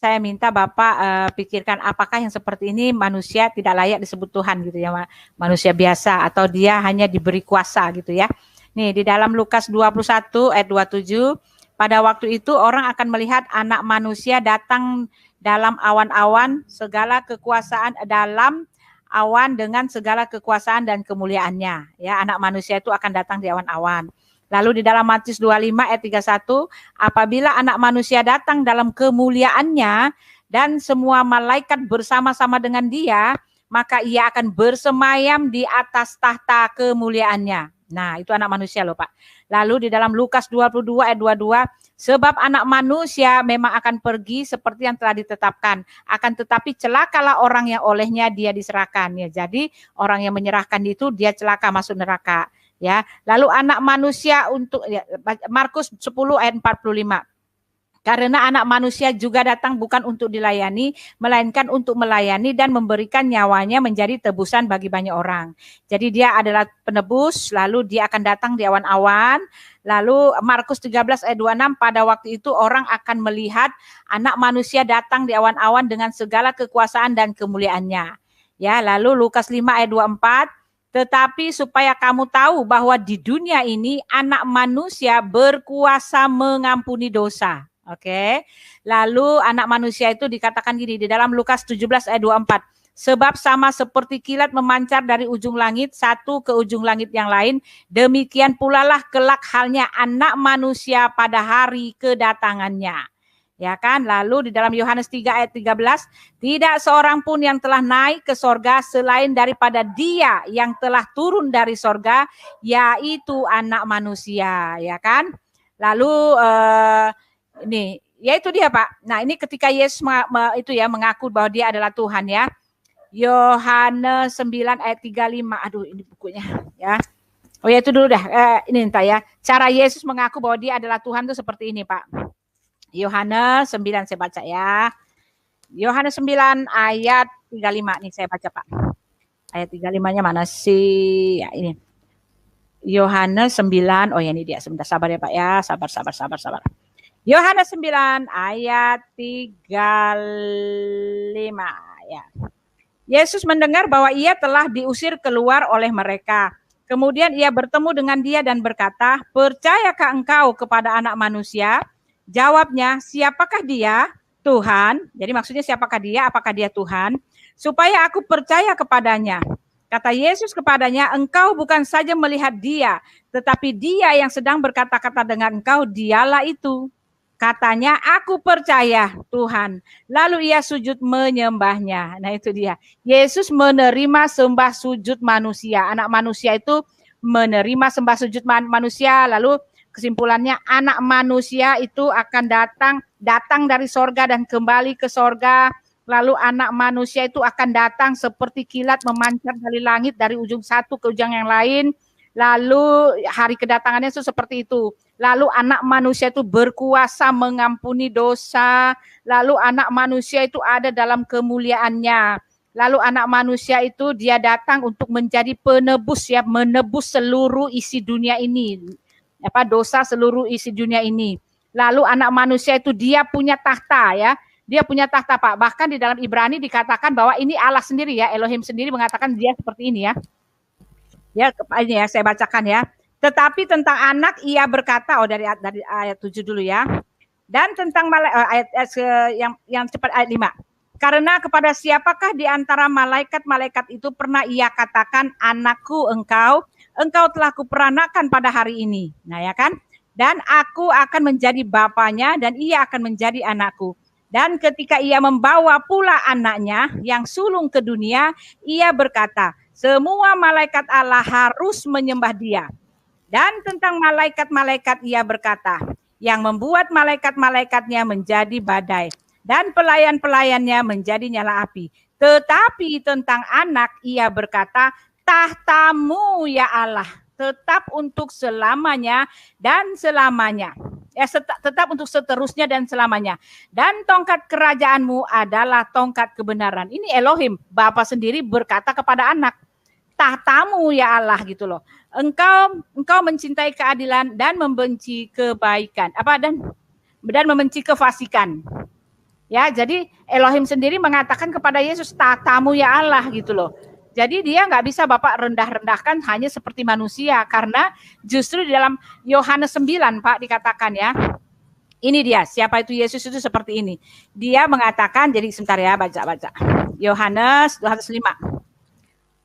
saya minta Bapak pikirkan apakah yang seperti ini manusia tidak layak disebut Tuhan gitu ya, manusia biasa atau dia hanya diberi kuasa gitu ya. Nih di dalam Lukas 21 ayat 27, pada waktu itu orang akan melihat anak manusia datang dalam awan-awan segala kekuasaan dalam awan dengan segala kekuasaan dan kemuliaannya. Ya, anak manusia itu akan datang di awan-awan. Lalu di dalam Matius 25 ayat 31, apabila anak manusia datang dalam kemuliaannya dan semua malaikat bersama-sama dengan dia, maka ia akan bersemayam di atas tahta kemuliaannya. Nah, itu anak manusia loh Pak. Lalu di dalam Lukas 22 ayat 22, sebab anak manusia memang akan pergi seperti yang telah ditetapkan. Akan tetapi celakalah orang yang olehnya dia diserahkan. Ya, jadi orang yang menyerahkan itu dia celaka masuk neraka. Ya, lalu anak manusia untuk ya, Markus 10 ayat 45. Karena anak manusia juga datang bukan untuk dilayani, melainkan untuk melayani dan memberikan nyawanya menjadi tebusan bagi banyak orang. Jadi dia adalah penebus, lalu dia akan datang di awan-awan. Lalu Markus 13 ayat 26, pada waktu itu orang akan melihat anak manusia datang di awan-awan dengan segala kekuasaan dan kemuliaannya. Ya, lalu Lukas 5 ayat 24, tetapi supaya kamu tahu bahwa di dunia ini anak manusia berkuasa mengampuni dosa. Oke. Lalu anak manusia itu dikatakan gini di dalam Lukas 17 ayat 24. Sebab sama seperti kilat memancar dari ujung langit satu ke ujung langit yang lain, demikian pula lah kelak halnya anak manusia pada hari kedatangannya. Ya kan? Lalu di dalam Yohanes 3 ayat 13, tidak seorang pun yang telah naik ke sorga selain daripada dia yang telah turun dari sorga, yaitu anak manusia. Ya kan? Lalu ini, ya itu dia Pak. Nah ini ketika Yesus itu ya mengaku bahwa dia adalah Tuhan ya. Yohanes 9 ayat 35. Aduh ini bukunya ya. Oh ya itu dulu dah. Ini entah ya. Cara Yesus mengaku bahwa dia adalah Tuhan itu seperti ini Pak. Yohanes 9 saya baca ya. Yohanes 9 ayat 35 nih saya baca Pak. Ayat 35-nya mana sih? Ya ini. Yohanes 9. Oh ya ini dia. Sebentar sabar ya Pak ya. Sabar. Yohanes 9 ayat 35 ya. Yesus mendengar bahwa ia telah diusir keluar oleh mereka. Kemudian ia bertemu dengan dia dan berkata, "Percayakah engkau kepada Anak Manusia?" Jawabnya, "Siapakah dia?" "Tuhan." Jadi maksudnya siapakah dia? Apakah dia Tuhan? "Supaya aku percaya kepadanya." Kata Yesus kepadanya, "Engkau bukan saja melihat dia, tetapi dia yang sedang berkata-kata dengan engkau, dialah itu." Katanya, "Aku percaya Tuhan." Lalu ia sujud menyembahnya. Nah itu dia. Yesus menerima sembah sujud manusia. Anak manusia itu menerima sembah sujud manusia. Lalu kesimpulannya anak manusia itu akan datang dari sorga dan kembali ke sorga. Lalu anak manusia itu akan datang seperti kilat memancar dari langit dari ujung satu ke ujung yang lain. Lalu hari kedatangannya itu seperti itu. Lalu anak manusia itu berkuasa mengampuni dosa. Lalu anak manusia itu ada dalam kemuliaannya. Lalu anak manusia itu dia datang untuk menjadi penebus ya, menebus seluruh isi dunia ini. Dosa seluruh isi dunia ini. Lalu anak manusia itu dia punya tahta ya. Dia punya tahta Pak. Bahkan di dalam Ibrani dikatakan bahwa ini Allah sendiri ya, Elohim sendiri mengatakan dia seperti ini ya. Ya, ini ya saya bacakan ya. Tetapi tentang anak ia berkata, dari ayat 7 dulu ya. Dan tentang ayat yang cepat ayat 5. Karena kepada siapakah di antara malaikat-malaikat itu pernah ia katakan, "Anakku engkau telah kuperanakan pada hari ini." Nah ya kan? Dan aku akan menjadi bapanya dan ia akan menjadi anakku. Dan ketika ia membawa pula anaknya yang sulung ke dunia, ia berkata, "Semua malaikat Allah harus menyembah dia." Dan tentang malaikat-malaikat ia berkata, "Yang membuat malaikat-malaikatnya menjadi badai dan pelayan-pelayannya menjadi nyala api." Tetapi tentang anak ia berkata, "Tahtamu ya Allah tetap untuk selamanya dan selamanya." Tetap untuk seterusnya dan selamanya. Dan tongkat kerajaanmu adalah tongkat kebenaran. Ini Elohim, Bapa sendiri berkata kepada anak, "Tahtamu ya Allah," gitu loh. Engkau mencintai keadilan dan membenci kebaikan. Dan membenci kefasikan. Ya, jadi Elohim sendiri mengatakan kepada Yesus, "Tatamu ya Allah," gitu loh. Jadi dia nggak bisa Bapak rendah-rendahkan hanya seperti manusia, karena justru di dalam Yohanes 9 Pak dikatakan ya, ini dia siapa itu Yesus itu seperti ini. Dia mengatakan, jadi sebentar ya baca-baca. Yohanes 5.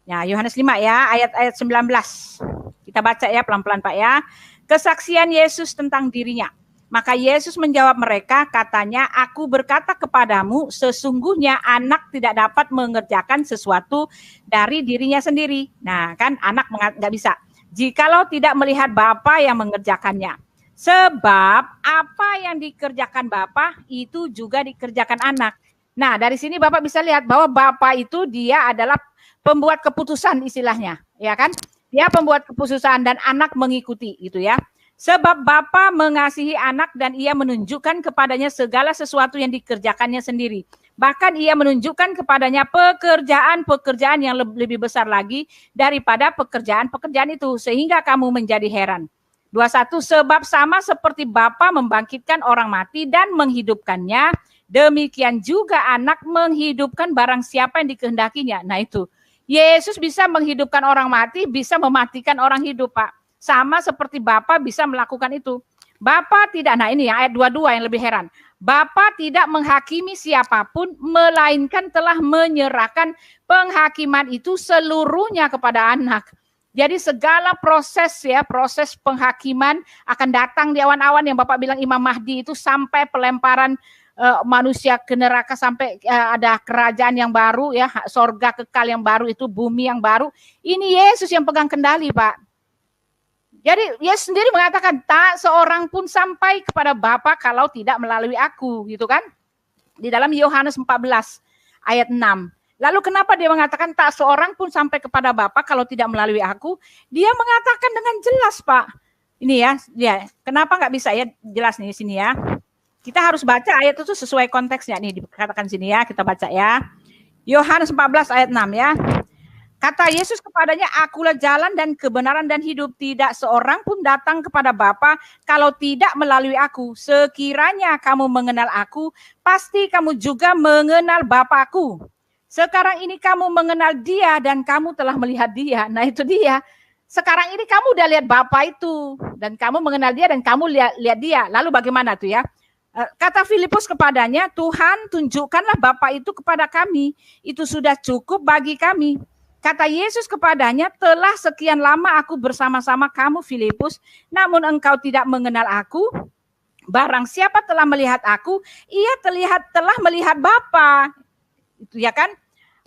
Ya, Yohanes 5 ya, ayat-ayat 19. Kita baca ya pelan-pelan Pak ya. Kesaksian Yesus tentang dirinya. Maka Yesus menjawab mereka, katanya, "Aku berkata kepadamu, sesungguhnya anak tidak dapat mengerjakan sesuatu dari dirinya sendiri." Nah, kan anak nggak bisa. Jikalau tidak melihat Bapa yang mengerjakannya. Sebab apa yang dikerjakan Bapa itu juga dikerjakan anak. Nah, dari sini Bapak bisa lihat bahwa Bapa itu dia adalah pembuat keputusan istilahnya, ya kan? Dia pembuat keputusan dan anak mengikuti gitu ya. Sebab Bapa mengasihi anak dan ia menunjukkan kepadanya segala sesuatu yang dikerjakannya sendiri. Bahkan ia menunjukkan kepadanya pekerjaan-pekerjaan yang lebih besar lagi daripada pekerjaan-pekerjaan itu. Sehingga kamu menjadi heran. 21, sebab sama seperti Bapa membangkitkan orang mati dan menghidupkannya, demikian juga anak menghidupkan barang siapa yang dikehendakinya. Nah itu, Yesus bisa menghidupkan orang mati, bisa mematikan orang hidup Pak. Sama seperti Bapa bisa melakukan itu. Bapa tidak, nah ini ayat 22 yang lebih heran. Bapa tidak menghakimi siapapun, melainkan telah menyerahkan penghakiman itu seluruhnya kepada anak. Jadi segala proses ya, proses penghakiman akan datang di awan-awan yang Bapak bilang Imam Mahdi itu sampai pelemparan manusia ke neraka, sampai ada kerajaan yang baru ya, sorga kekal yang baru itu, bumi yang baru. Ini Yesus yang pegang kendali Pak. Jadi Yesus sendiri mengatakan, tak seorang pun sampai kepada Bapa kalau tidak melalui aku, gitu kan? Di dalam Yohanes 14 ayat 6. Lalu kenapa dia mengatakan tak seorang pun sampai kepada Bapa kalau tidak melalui aku? Dia mengatakan dengan jelas, Pak. Ini ya, kenapa nggak bisa ya jelas nih sini ya. Kita harus baca ayat itu sesuai konteksnya nih, dikatakan sini ya, kita baca ya. Yohanes 14 ayat 6 ya. Kata Yesus kepadanya, "Akulah jalan dan kebenaran dan hidup. Tidak seorang pun datang kepada Bapa kalau tidak melalui aku. Sekiranya kamu mengenal aku, pasti kamu juga mengenal Bapa-Ku. Sekarang ini kamu mengenal Dia dan kamu telah melihat Dia." Nah itu dia. Sekarang ini kamu udah lihat Bapa itu dan kamu mengenal Dia dan kamu lihat Dia. Lalu bagaimana tuh ya? Kata Filipus kepadanya, "Tuhan, tunjukkanlah Bapa itu kepada kami. Itu sudah cukup bagi kami." Kata Yesus kepadanya, "Telah sekian lama aku bersama-sama kamu Filipus, namun engkau tidak mengenal aku. Barang siapa telah melihat aku, ia telah melihat Bapa." Itu ya kan?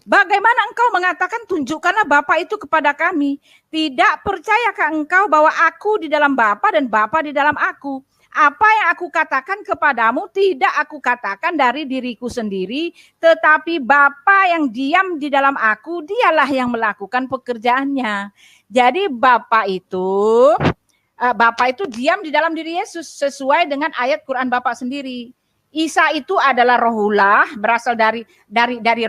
Bagaimana engkau mengatakan tunjukkanlah Bapa itu kepada kami? Tidak percayakah engkau bahwa aku di dalam Bapa dan Bapa di dalam aku? Apa yang aku katakan kepadamu tidak aku katakan dari diriku sendiri, tetapi Bapa yang diam di dalam aku, dialah yang melakukan pekerjaannya. Jadi Bapa itu diam di dalam diri Yesus sesuai dengan ayat Quran Bapa sendiri. Isa itu adalah Rohullah, berasal dari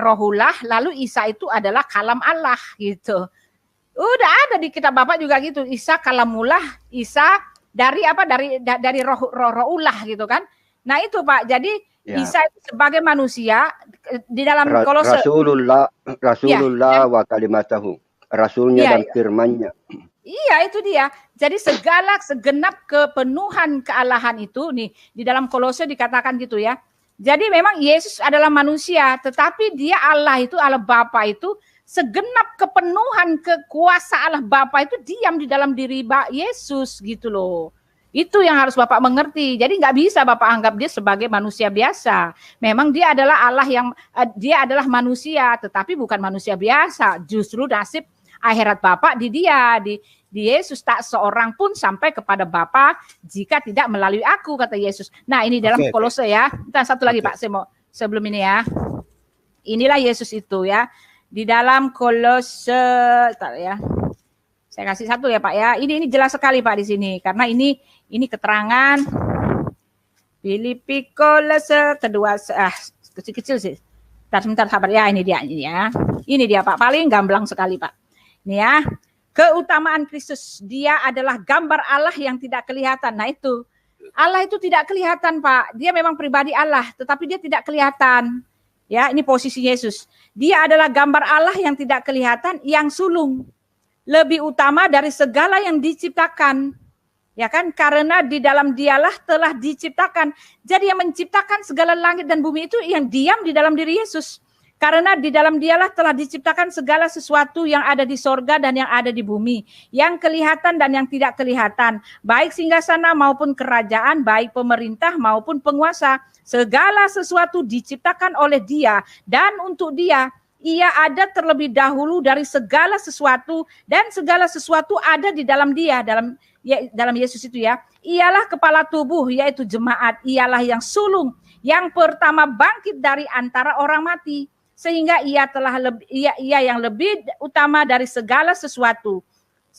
Rohullah, lalu Isa itu adalah kalam Allah gitu. Udah ada di kitab Bapak juga gitu, Isa kalamullah, Isa dari rohullah gitu kan. Nah itu Pak, jadi ya. Isa itu sebagai manusia di dalam Kolose Rasulullah ya, wa kalimatahu, rasulnya dan firman-Nya. Iya itu dia. Jadi segenap kepenuhan kealahan itu nih di dalam Kolose dikatakan gitu ya. Jadi memang Yesus adalah manusia, tetapi dia Allah itu, Allah Bapa itu, segenap kepenuhan kekuasaan Allah Bapa itu diam di dalam diri Yesus gitu loh. Itu yang harus Bapak mengerti. Jadi nggak bisa Bapak anggap dia sebagai manusia biasa. Memang dia adalah Allah yang dia adalah manusia, tetapi bukan manusia biasa. Justru nasib akhirat Bapak di dia, di Yesus. Tak seorang pun sampai kepada Bapa jika tidak melalui aku, kata Yesus. Nah ini dalam Kolose ya. Kita satu lagi Pak, saya mau sebelum ini ya. Inilah Yesus itu ya. Di dalam Kolose, ya. Saya kasih satu ya Pak ya. Ini jelas sekali Pak di sini karena ini keterangan Filipi Kolose kedua, kecil-kecil sih. Sebentar sabar ya, ini dia ya. Ini dia Pak, paling gamblang sekali Pak. Ini ya. Keutamaan Kristus, dia adalah gambar Allah yang tidak kelihatan. Nah itu Allah itu tidak kelihatan, Pak. Dia memang pribadi Allah, tetapi dia tidak kelihatan. Ya, ini posisi Yesus. Dia adalah gambar Allah yang tidak kelihatan, yang sulung. Lebih utama dari segala yang diciptakan. Ya kan, karena di dalam dialah telah diciptakan. Jadi yang menciptakan segala langit dan bumi itu yang diam di dalam diri Yesus. Karena di dalam dialah telah diciptakan segala sesuatu yang ada di sorga dan yang ada di bumi. Yang kelihatan dan yang tidak kelihatan. Baik singgasana maupun kerajaan, baik pemerintah maupun penguasa. Segala sesuatu diciptakan oleh Dia dan untuk Dia. Ia ada terlebih dahulu dari segala sesuatu dan segala sesuatu ada di dalam Dia. Dalam Yesus itu ya. Ialah kepala tubuh yaitu jemaat. Ialah yang sulung. Yang pertama bangkit dari antara orang mati. Sehingga ia yang lebih utama dari segala sesuatu.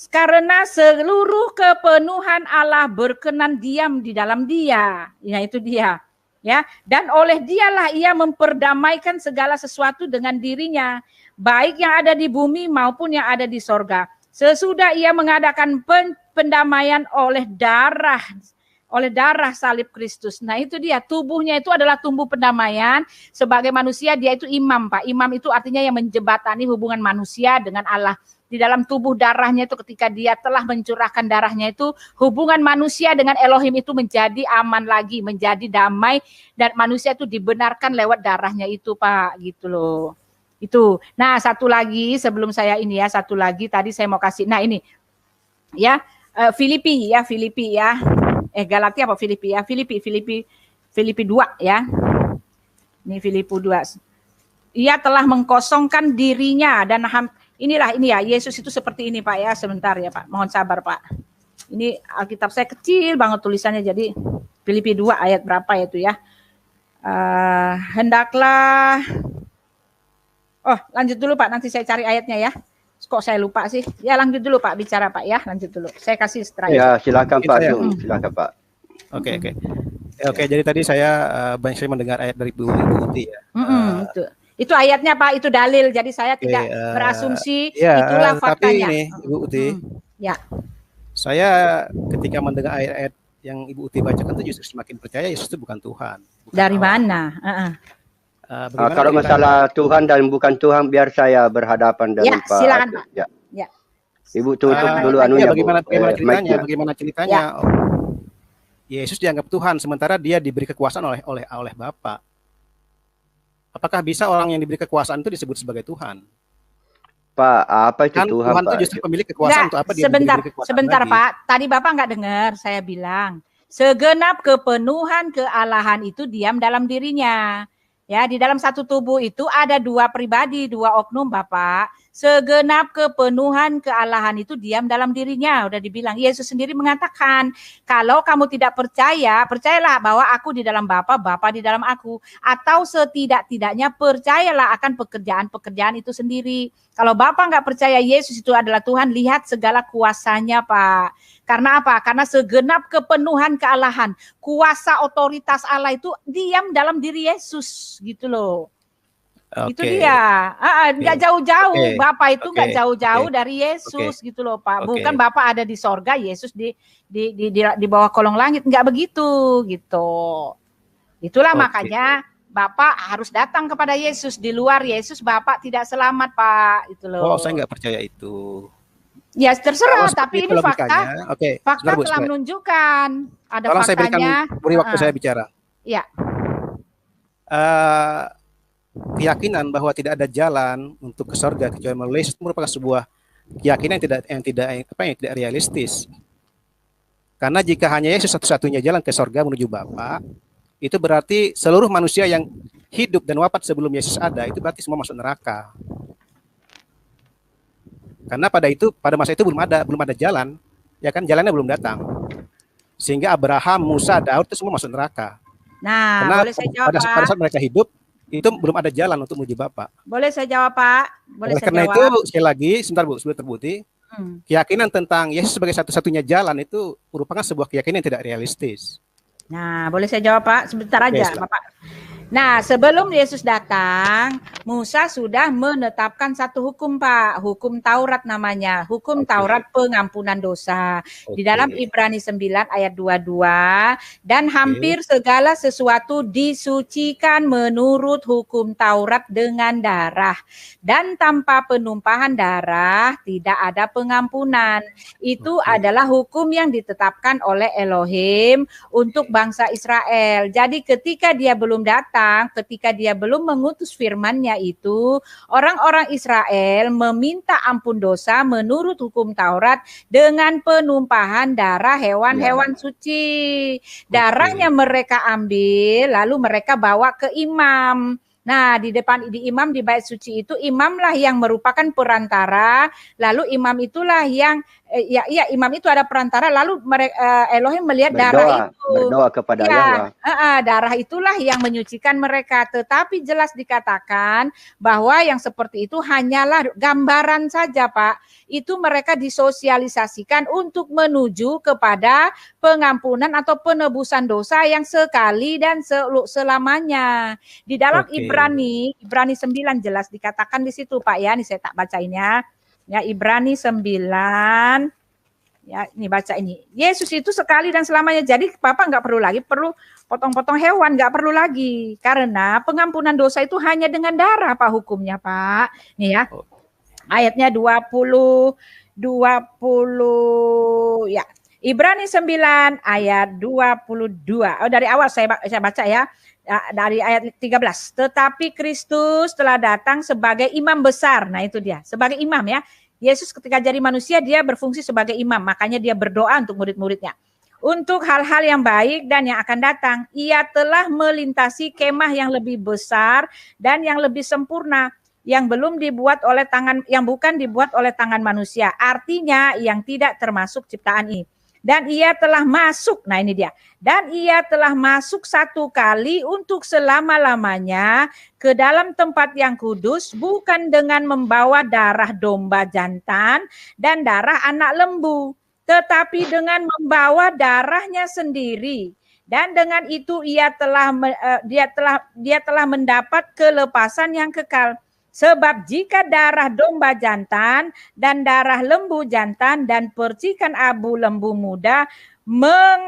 Karena seluruh kepenuhan Allah berkenan diam di dalam Dia. Ya, itu Dia. Ya, dan oleh Dialah ia memperdamaikan segala sesuatu dengan dirinya, baik yang ada di bumi maupun yang ada di sorga. Sesudah ia mengadakan pendamaian oleh darah salib Kristus. Nah itu dia, tubuhnya itu adalah tubuh pendamaian. Sebagai manusia dia itu imam, Pak. Imam itu artinya yang menjembatani hubungan manusia dengan Allah. Di dalam tubuh darahnya itu ketika dia telah mencurahkan darahnya itu, hubungan manusia dengan Elohim itu menjadi aman lagi, menjadi damai. Dan manusia itu dibenarkan lewat darahnya itu, Pak. Gitu loh. Itu. Nah satu lagi sebelum saya ini ya, satu lagi tadi saya mau kasih. Nah ini ya, Filipi ya. Galatia apa Filipi ya? Filipi 2 ya. Ini Filipi 2. Ia telah mengkosongkan dirinya dan ini ya, Yesus itu seperti ini, Pak ya. Sebentar ya, Pak. Mohon sabar, Pak. Ini Alkitab saya kecil banget tulisannya, jadi Filipi 2 ayat berapa itu ya? Hendaklah lanjut dulu, Pak. Nanti saya cari ayatnya ya. Kok saya lupa sih? Ya lanjut dulu Pak, bicara Pak ya, lanjut dulu. Saya kasih strike. Ya silakan Pak, silakan Pak. Oke, jadi tadi saya banyak sekali mendengar ayat dari Bu Uti ya. Itu ayatnya Pak, itu dalil. Jadi saya tidak berasumsi itulah faktanya. Tapi ini Ibu Uti, saya ketika mendengar ayat-ayat yang Ibu Uti bacakan itu justru semakin percaya Yesus itu bukan Tuhan. Dari mana? Kalau masalah Tuhan dan bukan Tuhan, biar saya berhadapan dengan Pak. Silakan Pak. Ya. Ibu tutup dulu anunya. Bagaimana ceritanya? Yesus dianggap Tuhan, sementara dia diberi kekuasaan oleh Bapa. Apakah bisa orang yang diberi kekuasaan itu disebut sebagai Tuhan? Pak, apa itu Tuhan? Tuhan itu justru pemilik kekuasaan. Untuk apa dia sebentar Pak. Tadi Bapak nggak dengar saya bilang. Segenap kepenuhan kealahan itu diam dalam dirinya. Ya, di dalam satu tubuh itu ada dua pribadi, dua oknum Bapak. Segenap kepenuhan kealahan itu diam dalam dirinya. Udah dibilang, Yesus sendiri mengatakan, kalau kamu tidak percaya, percayalah bahwa aku di dalam Bapa, Bapa di dalam aku. Atau setidak-tidaknya percayalah akan pekerjaan-pekerjaan itu sendiri. Kalau Bapa nggak percaya Yesus itu adalah Tuhan, lihat segala kuasanya Pak. Karena apa? Karena segenap kepenuhan kealahan, kuasa otoritas Allah itu diam dalam diri Yesus, gitu loh. Itu dia. Nggak jauh-jauh. Bapak itu nggak jauh-jauh dari Yesus, gitu loh Pak. Bukan Bapak ada di sorga, Yesus di bawah kolong langit. Nggak begitu, gitu. Itulah makanya Bapak harus datang kepada Yesus. Di luar Yesus Bapak tidak selamat Pak, itu loh. Saya nggak percaya itu. Ya terserah, tapi ini fakta. Fakta telah menunjukkan ada faktanya. Beri waktu saya bicara. Ya. Keyakinan bahwa tidak ada jalan untuk ke surga kecuali melalui Yesus merupakan sebuah keyakinan yang tidak realistis. Karena jika hanya Yesus satu-satunya jalan ke surga menuju Bapa, itu berarti seluruh manusia yang hidup dan wafat sebelum Yesus ada itu berarti semua masuk neraka. Karena pada masa itu belum ada jalan, ya kan, jalannya belum datang. Sehingga Abraham, Musa, Daud itu semua masuk neraka. Nah, karena boleh saya jawab pada saat mereka hidup itu belum ada jalan untuk menuju Bapa. Boleh saya jawab Pak? Karena itu sekali lagi, sebentar Bu, sebelum terbukti, keyakinan tentang Yesus sebagai satu-satunya jalan itu merupakan sebuah keyakinan yang tidak realistis. Nah, boleh saya jawab Pak? Sebentar aja Bapak. Nah, sebelum Yesus datang, Musa sudah menetapkan satu hukum, Pak. Hukum Taurat namanya. Hukum Taurat pengampunan dosa. Di dalam Ibrani 9 ayat 22. Dan hampir segala sesuatu disucikan menurut hukum Taurat dengan darah. Dan tanpa penumpahan darah tidak ada pengampunan. Itu adalah hukum yang ditetapkan oleh Elohim untuk bangsa Israel. Jadi ketika dia belum datang, ketika dia belum mengutus firman-Nya itu, orang-orang Israel meminta ampun dosa menurut hukum Taurat dengan penumpahan darah hewan-hewan suci. Darahnya mereka ambil, lalu mereka bawa ke imam. Nah, di depan di imam di bait suci itu, imamlah yang merupakan perantara, lalu imam itulah yang imam itu ada perantara, lalu Elohim melihat darah itu. Berdoa kepada Yahweh. Darah itulah yang menyucikan mereka. Tetapi jelas dikatakan bahwa yang seperti itu hanyalah gambaran saja, Pak. Itu mereka disosialisasikan untuk menuju kepada pengampunan atau penebusan dosa yang sekali dan selamanya. Di dalam Ibrani 9 jelas dikatakan di situ, Pak ya. Ini saya tak bacainnya. Ya, Ibrani 9. Ya, ini baca ini. Yesus itu sekali dan selamanya. Jadi Bapak nggak perlu potong-potong hewan, nggak perlu lagi. Karena pengampunan dosa itu hanya dengan darah, Pak, hukumnya, Pak. Nih ya. Ayatnya 20 ya. Ibrani 9 ayat 22. Oh, dari awal saya baca ya. Dari ayat 13. Tetapi Kristus telah datang sebagai imam besar. Nah, itu dia. Sebagai imam ya. Yesus ketika jadi manusia dia berfungsi sebagai imam, makanya dia berdoa untuk murid-muridnya. Untuk hal-hal yang baik dan yang akan datang, ia telah melintasi kemah yang lebih besar dan yang lebih sempurna, yang belum dibuat oleh tangan, yang bukan dibuat oleh tangan manusia. Artinya yang tidak termasuk ciptaan ini. Dan ia telah masuk, nah ini dia. Dan ia telah masuk satu kali untuk selama-lamanya ke dalam tempat yang kudus, bukan dengan membawa darah domba jantan dan darah anak lembu, tetapi dengan membawa darahnya sendiri. Dan dengan itu dia telah mendapat kelepasan yang kekal. Sebab jika darah domba jantan dan darah lembu jantan dan percikan abu lembu muda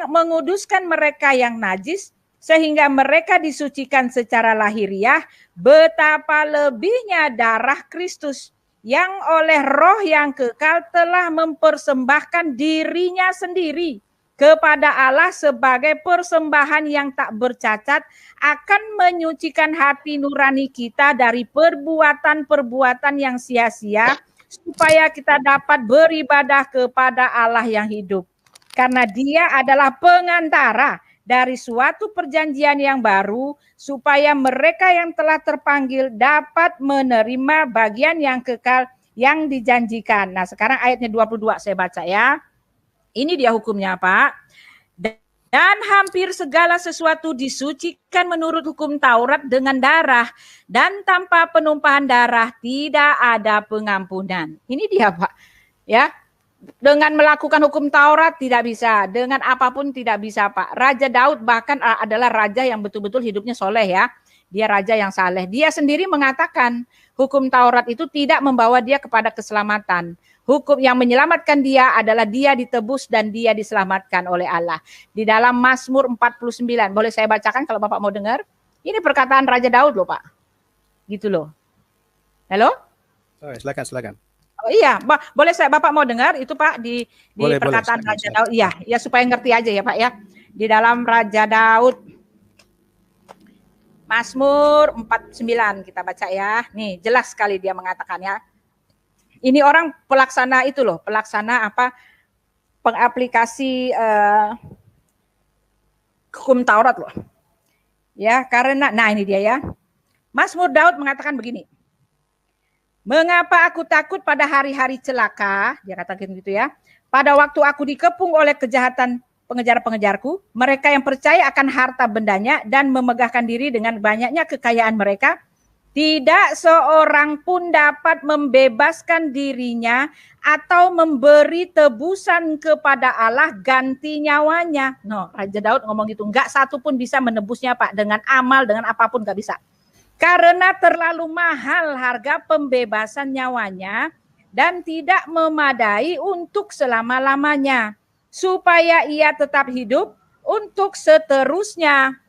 menguduskan mereka yang najis, sehingga mereka disucikan secara lahiriah, betapa lebihnya darah Kristus yang oleh roh yang kekal telah mempersembahkan dirinya sendiri kepada Allah sebagai persembahan yang tak bercacat, akan menyucikan hati nurani kita dari perbuatan-perbuatan yang sia-sia, supaya kita dapat beribadah kepada Allah yang hidup. Karena Dia adalah pengantara dari suatu perjanjian yang baru, supaya mereka yang telah terpanggil dapat menerima bagian yang kekal yang dijanjikan. Nah, sekarang ayatnya 22 saya baca ya. Ini dia hukumnya, Pak. Dan hampir segala sesuatu disucikan menurut hukum Taurat dengan darah. Dan tanpa penumpahan darah tidak ada pengampunan. Ini dia, Pak. Ya, dengan melakukan hukum Taurat tidak bisa. Dengan apapun tidak bisa, Pak. Raja Daud bahkan adalah raja yang betul-betul hidupnya soleh ya. Dia raja yang saleh. Dia sendiri mengatakan hukum Taurat itu tidak membawa dia kepada keselamatan. Hukum yang menyelamatkan dia adalah dia ditebus dan dia diselamatkan oleh Allah. Di dalam Mazmur 49. Boleh saya bacakan kalau Bapak mau dengar? Ini perkataan Raja Daud loh, Pak. Gitu loh. Halo? Oh, silakan. Oh iya, boleh Bapak mau dengar itu, Pak, di perkataan Raja Daud. Iya, ya supaya ngerti aja ya, Pak ya. Di dalam Raja Daud Mazmur 49 kita baca ya. Nih, jelas sekali dia mengatakan ya. Ini orang pelaksana itu loh, pelaksana pengaplikasi hukum Taurat loh. Ya, karena nah ini dia ya. Mazmur Daud mengatakan begini. Mengapa aku takut pada hari-hari celaka? Dia katakan gitu ya. Pada waktu aku dikepung oleh kejahatan pengejar-pengejarku, mereka yang percaya akan harta bendanya dan memegahkan diri dengan banyaknya kekayaan mereka, Tidak seorang pun dapat membebaskan dirinya atau memberi tebusan kepada Allah ganti nyawanya. No, Raja Daud ngomong gitu. Enggak satu pun bisa menebusnya, Pak. Dengan amal, dengan apapun enggak bisa. Karena terlalu mahal harga pembebasan nyawanya dan tidak memadai untuk selama-lamanya. Supaya ia tetap hidup untuk seterusnya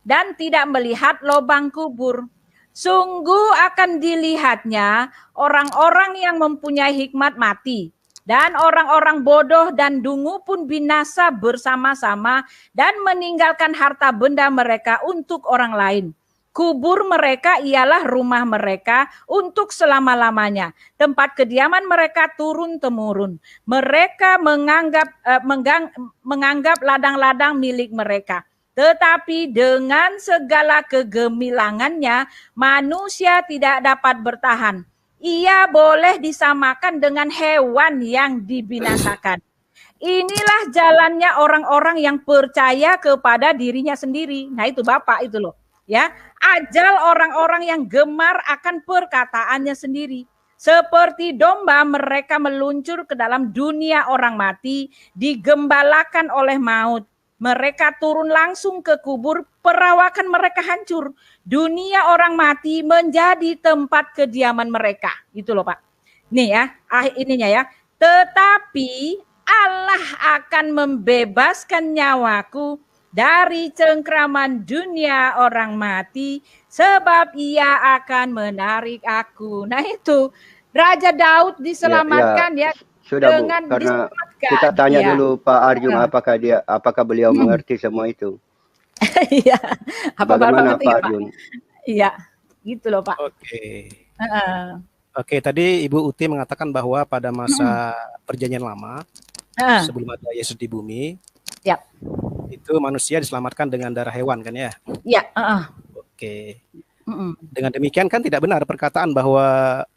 dan tidak melihat lubang kubur. Sungguh akan dilihatnya orang-orang yang mempunyai hikmat mati, dan orang-orang bodoh dan dungu pun binasa bersama-sama dan meninggalkan harta benda mereka untuk orang lain. Kubur mereka ialah rumah mereka untuk selama-lamanya. Tempat kediaman mereka turun-temurun. Mereka menganggap ladang-ladang milik mereka. Tetapi dengan segala kegemilangannya, manusia tidak dapat bertahan. Ia boleh disamakan dengan hewan yang dibinasakan. Inilah jalannya orang-orang yang percaya kepada dirinya sendiri. Nah itu Bapak itu loh. Ya, ajal orang-orang yang gemar akan perkataannya sendiri. Seperti domba mereka meluncur ke dalam dunia orang mati, digembalakan oleh maut. Mereka turun langsung ke kubur, perawakan mereka hancur. Dunia orang mati menjadi tempat kediaman mereka. Gitu loh Pak. Nih ya, ininya ya. Tetapi Allah akan membebaskan nyawaku dari cengkraman dunia orang mati, sebab ia akan menarik aku. Nah itu, Raja Daud diselamatkan ya. Sudah dengan Bu, karena kita tanya dulu Pak Arjun apakah beliau mengerti semua itu. Iya. Bagaimana Pak Arjun? Iya, gitu loh Pak. Oke, tadi Ibu Uti mengatakan bahwa pada masa Perjanjian Lama, sebelum ada Yesus di bumi, itu manusia diselamatkan dengan darah hewan kan ya? Iya. Oke. Dengan demikian kan tidak benar perkataan bahwa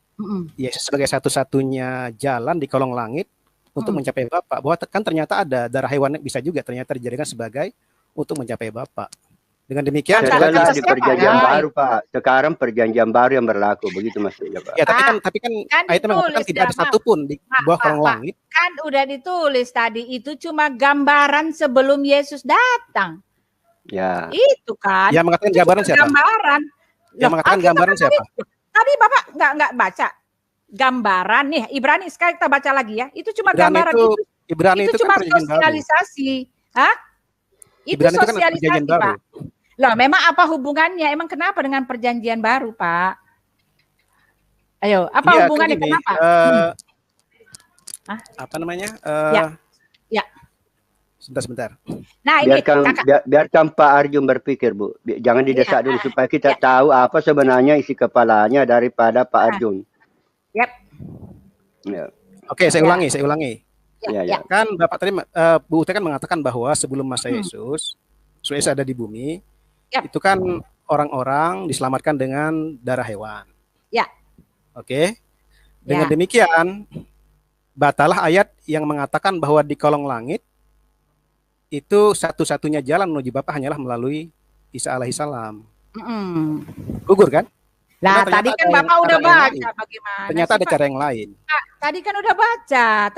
Yesus sebagai satu-satunya jalan di kolong langit untuk mencapai Bapa. Bahwa kan ternyata ada darah hewan bisa juga ternyata dijadikan sebagai untuk mencapai Bapa. Dengan demikian setelah di perjanjian baru Pak. Sekarang perjanjian baru yang berlaku, begitu maksudnya Pak. Ya, tapi kan ayatnya mengatakan tidak ada satupun di bawah kolong langit. Kan udah ditulis tadi itu cuma gambaran sebelum Yesus datang. Ya. Itu kan. Yang mengatakan gambaran siapa? Gambaran. Yang mengatakan gambaran siapa? Tadi Bapak nggak baca gambaran nih Ibrani, sekarang kita baca lagi ya. Itu cuma gambaran Ibrani itu cuma kan sosialisasi. Hah? Itu Ibrani sosialisasi itu kan Pak. Baru. Loh, memang apa hubungannya? Emang kenapa dengan perjanjian baru, Pak? Ayo, apa hubungannya kan kenapa? Apa namanya? Ya. Sebentar. Nah, ini biarkan Pak Arjun berpikir, Bu. Jangan didesak dulu supaya kita tahu apa sebenarnya isi kepalanya daripada Pak Arjun. Oke, saya ulangi. Ya. Kan Bapak tadi Bu Uti kan mengatakan bahwa sebelum masa Yesus ada di bumi, itu kan orang-orang diselamatkan dengan darah hewan. Ya. Oke. Dengan demikian, batalah ayat yang mengatakan bahwa di kolong langit itu satu-satunya jalan menuju Bapa hanyalah melalui Isa alaihissalam. Gugur kan? Nah, tadi kan Bapak udah baca bagaimana. Ternyata ada cara yang lain. Tadi kan udah baca.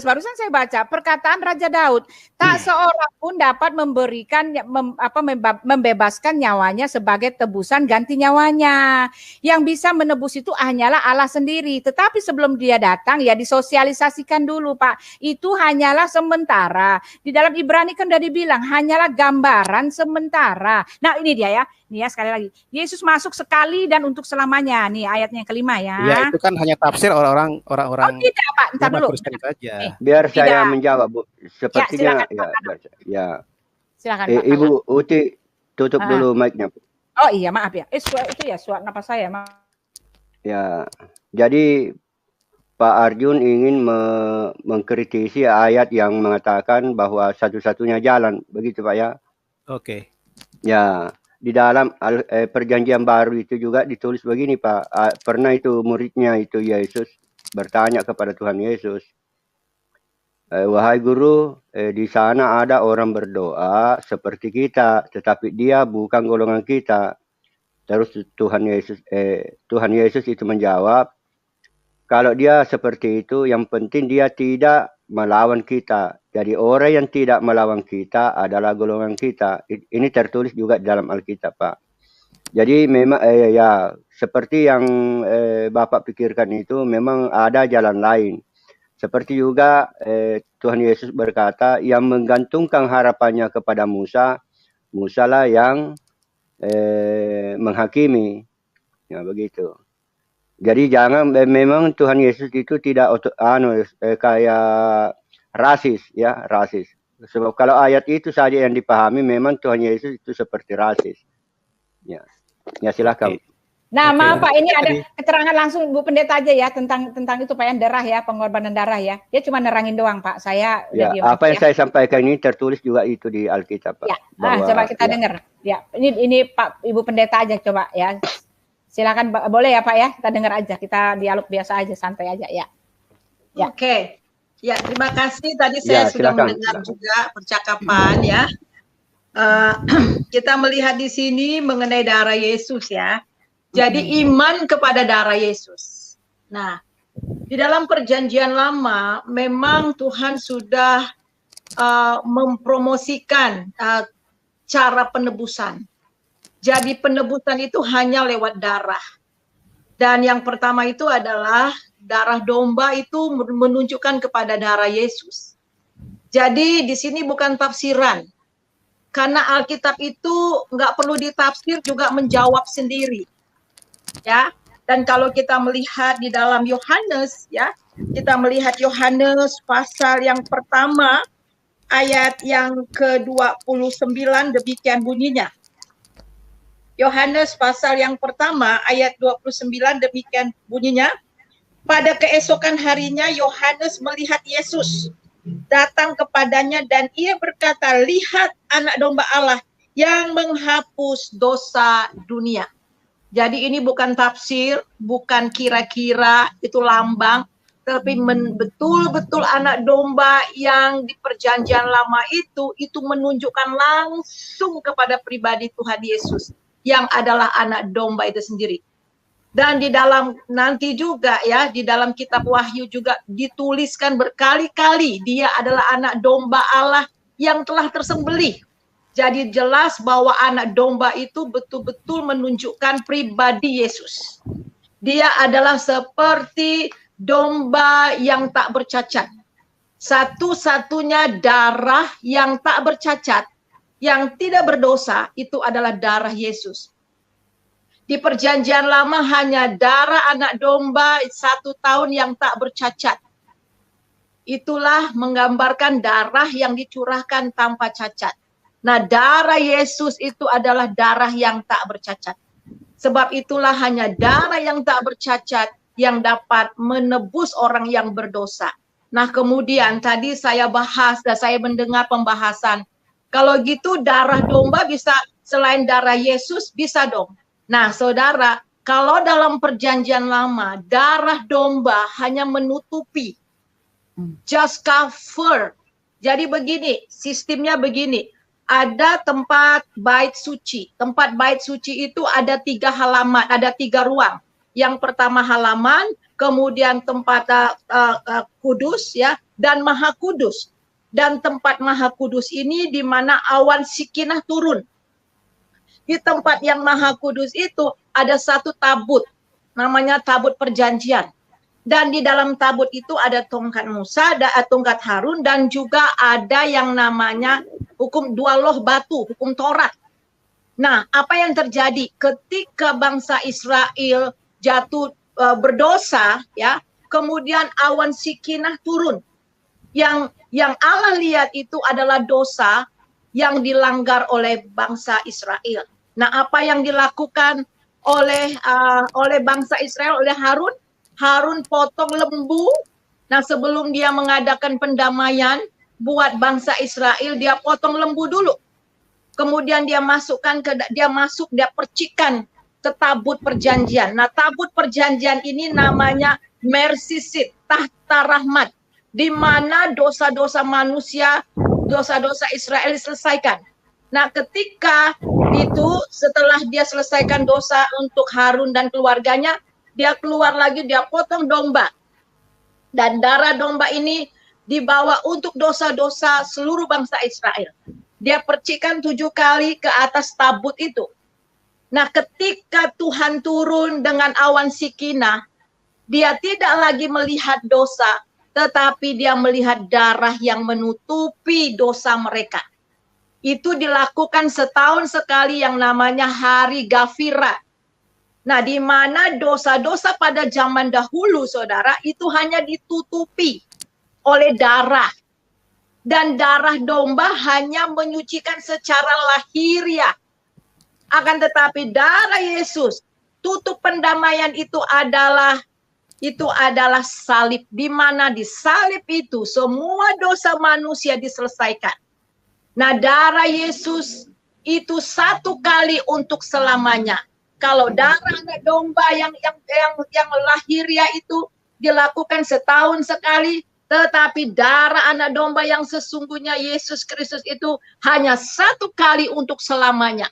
Barusan saya baca perkataan Raja Daud. Tak seorang pun dapat membebaskan nyawanya sebagai tebusan ganti nyawanya. Yang bisa menebus itu hanyalah Allah sendiri. Tetapi sebelum dia datang ya disosialisasikan dulu Pak. Itu hanyalah sementara. Di dalam Ibrani kan udah dibilang hanyalah gambaran sementara. Nah ini dia ya. Nih ya sekali lagi. Yesus masuk sekali dan untuk selamanya. Nih ayatnya yang kelima ya. Ya itu kan hanya tafsir orang-orang Oh tidak Pak, entar dulu. Saja. Biar saya menjawab Bu. Sepertinya silakan, Pak. Ibu Uti tutup dulu mic-nya. Oh iya maaf ya. Itu ya suara napas saya. Ya. Jadi Pak Arjun ingin mengkritisi ayat yang mengatakan bahwa satu-satunya jalan, begitu Pak ya? Oke. Ya. Di dalam perjanjian baru itu juga ditulis begini Pak. Pernah itu muridnya itu Yesus bertanya kepada Tuhan Yesus. Wahai guru, di sana ada orang berdoa seperti kita. Tetapi dia bukan golongan kita. Terus Tuhan Yesus itu menjawab, kalau dia seperti itu, yang penting dia tidak melawan kita. Jadi orang yang tidak melawan kita adalah golongan kita. Ini tertulis juga di dalam Alkitab, Pak. Jadi memang ya seperti yang Bapak pikirkan itu memang ada jalan lain. Seperti juga Tuhan Yesus berkata, yang menggantungkan harapannya kepada Musa, Musa lah yang menghakimi, ya begitu. Jadi jangan memang Tuhan Yesus itu tidak kayak rasis, ya rasis. Sebab kalau ayat itu saja yang dipahami, memang Tuhan Yesus itu seperti rasis. Ya, ya silakan. Nah, maaf Pak, ini ada keterangan langsung Bu Pendeta aja ya tentang itu Pak, yang darah ya, pengorbanan darah ya. Dia cuma nerangin doang Pak. Saya ya, apa yang saya sampaikan ini tertulis juga itu di Alkitab Pak. Ya, coba kita dengar. Ya, ini Pak Ibu Pendeta aja coba ya. Silakan boleh ya Pak ya, kita dengar aja, kita dialog biasa aja, santai aja ya. Oke. Ya, terima kasih. Tadi saya sudah mendengar juga percakapan ya. Kita melihat di sini mengenai darah Yesus ya. Jadi iman kepada darah Yesus. Nah, di dalam perjanjian lama memang Tuhan sudah mempromosikan cara penebusan. Jadi penebusan itu hanya lewat darah. Dan yang pertama itu adalah darah domba itu menunjukkan kepada darah Yesus. Jadi di sini bukan tafsiran. Karena Alkitab itu nggak perlu ditafsir, juga menjawab sendiri. Ya. Dan kalau kita melihat di dalam Yohanes ya, kita melihat Yohanes pasal yang pertama ayat yang ke-29 demikian bunyinya. Yohanes pasal yang pertama ayat 29 demikian bunyinya. Pada keesokan harinya Yohanes melihat Yesus datang kepadanya dan ia berkata, lihat anak domba Allah yang menghapus dosa dunia. Jadi ini bukan tafsir, bukan kira-kira, itu lambang, tapi betul-betul anak domba yang di perjanjian lama itu menunjukkan langsung kepada pribadi Tuhan Yesus, yang adalah anak domba itu sendiri. Dan di dalam nanti juga ya, di dalam kitab Wahyu juga dituliskan berkali-kali dia adalah anak domba Allah yang telah tersembelih. Jadi jelas bahwa anak domba itu betul-betul menunjukkan pribadi Yesus. Dia adalah seperti domba yang tak bercacat. Satu-satunya darah yang tak bercacat, yang tidak berdosa, itu adalah darah Yesus. Di perjanjian lama hanya darah anak domba 1 tahun yang tak bercacat. Itulah menggambarkan darah yang dicurahkan tanpa cacat. Nah, darah Yesus itu adalah darah yang tak bercacat. Sebab itulah hanya darah yang tak bercacat yang dapat menebus orang yang berdosa. Nah, kemudian tadi saya bahas dan saya mendengar pembahasan. Kalau gitu darah domba bisa, selain darah Yesus bisa dong. Nah, saudara, kalau dalam perjanjian lama, darah domba hanya menutupi, just cover. Jadi begini, sistemnya begini, ada tempat bait suci. Tempat bait suci itu ada 3 halaman, ada 3 ruang. Yang pertama halaman, kemudian tempat kudus ya, dan maha kudus. Dan tempat maha kudus ini di mana awan Sikinah turun. Di tempat yang maha kudus itu ada 1 tabut, namanya tabut perjanjian. Dan di dalam tabut itu ada tongkat Musa, ada tongkat Harun, dan juga ada yang namanya hukum 2 loh batu, hukum Taurat. Nah, apa yang terjadi ketika bangsa Israel jatuh berdosa, ya, kemudian awan Sikinah turun. Yang Allah lihat itu adalah dosa yang dilanggar oleh bangsa Israel. Nah, apa yang dilakukan oleh bangsa Israel, oleh Harun? Harun potong lembu. Nah, sebelum dia mengadakan pendamaian buat bangsa Israel, dia potong lembu dulu. Kemudian dia percikan ke tabut perjanjian. Nah, tabut perjanjian ini namanya mercy seat, tahta rahmat, di mana dosa-dosa manusia, dosa-dosa Israel diselesaikan. Nah, ketika itu setelah dia selesaikan dosa untuk Harun dan keluarganya, dia keluar lagi, dia potong domba. Dan darah domba ini dibawa untuk dosa-dosa seluruh bangsa Israel. Dia percikan 7 kali ke atas tabut itu. Nah, ketika Tuhan turun dengan awan Sikinah, dia tidak lagi melihat dosa, tetapi dia melihat darah yang menutupi dosa mereka. Itu dilakukan setahun sekali yang namanya Hari Gafira. Nah, di mana dosa-dosa pada zaman dahulu, saudara, itu hanya ditutupi oleh darah. Dan darah domba hanya menyucikan secara lahiriah. Akan tetapi darah Yesus, tutup pendamaian itu adalah salib, di mana di salib itu semua dosa manusia diselesaikan. Nah, darah Yesus itu 1 kali untuk selamanya. Kalau darah anak domba yang lahiriah itu dilakukan setahun sekali, tetapi darah anak domba yang sesungguhnya Yesus Kristus itu hanya 1 kali untuk selamanya.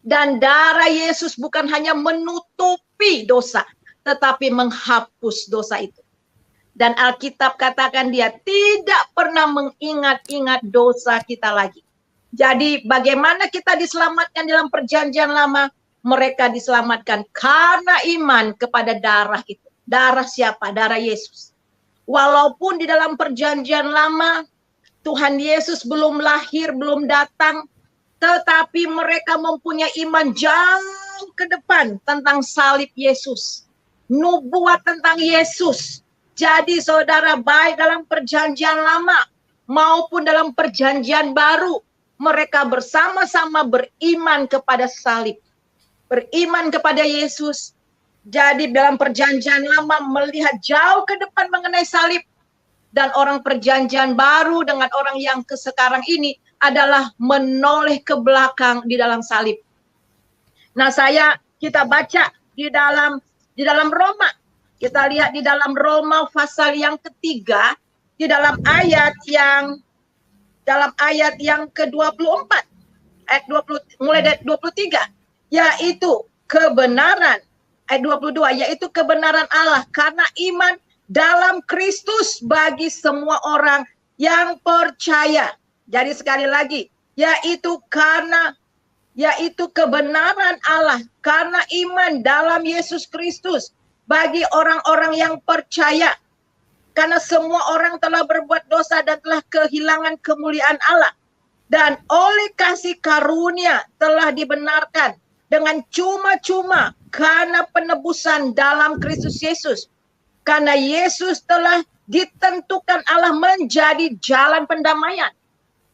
Dan darah Yesus bukan hanya menutupi dosa, tetapi menghapus dosa itu. Dan Alkitab katakan dia tidak pernah mengingat-ingat dosa kita lagi. Jadi bagaimana kita diselamatkan dalam perjanjian lama? Mereka diselamatkan karena iman kepada darah itu. Darah siapa? Darah Yesus. Walaupun di dalam perjanjian lama, Tuhan Yesus belum lahir, belum datang, tetapi mereka mempunyai iman jauh ke depan tentang salib Yesus. Nubuat tentang Yesus. Jadi saudara, baik dalam perjanjian lama maupun dalam perjanjian baru, mereka bersama-sama beriman kepada salib. Beriman kepada Yesus. Jadi dalam perjanjian lama melihat jauh ke depan mengenai salib. Dan orang perjanjian baru dengan orang yang sekarang ini adalah menoleh ke belakang di dalam salib. Nah, kita baca di dalam Roma. Kita lihat di dalam Roma pasal yang ketiga, di dalam ayat yang ke-24, ayat 20, mulai dari 23, yaitu kebenaran, ayat 22, yaitu kebenaran Allah karena iman dalam Kristus bagi semua orang yang percaya. Jadi sekali lagi, yaitu kebenaran Allah karena iman dalam Yesus Kristus bagi orang-orang yang percaya. Karena semua orang telah berbuat dosa dan telah kehilangan kemuliaan Allah. Dan oleh kasih karunia telah dibenarkan dengan cuma-cuma karena penebusan dalam Kristus Yesus. Karena Yesus telah ditentukan Allah menjadi jalan pendamaian.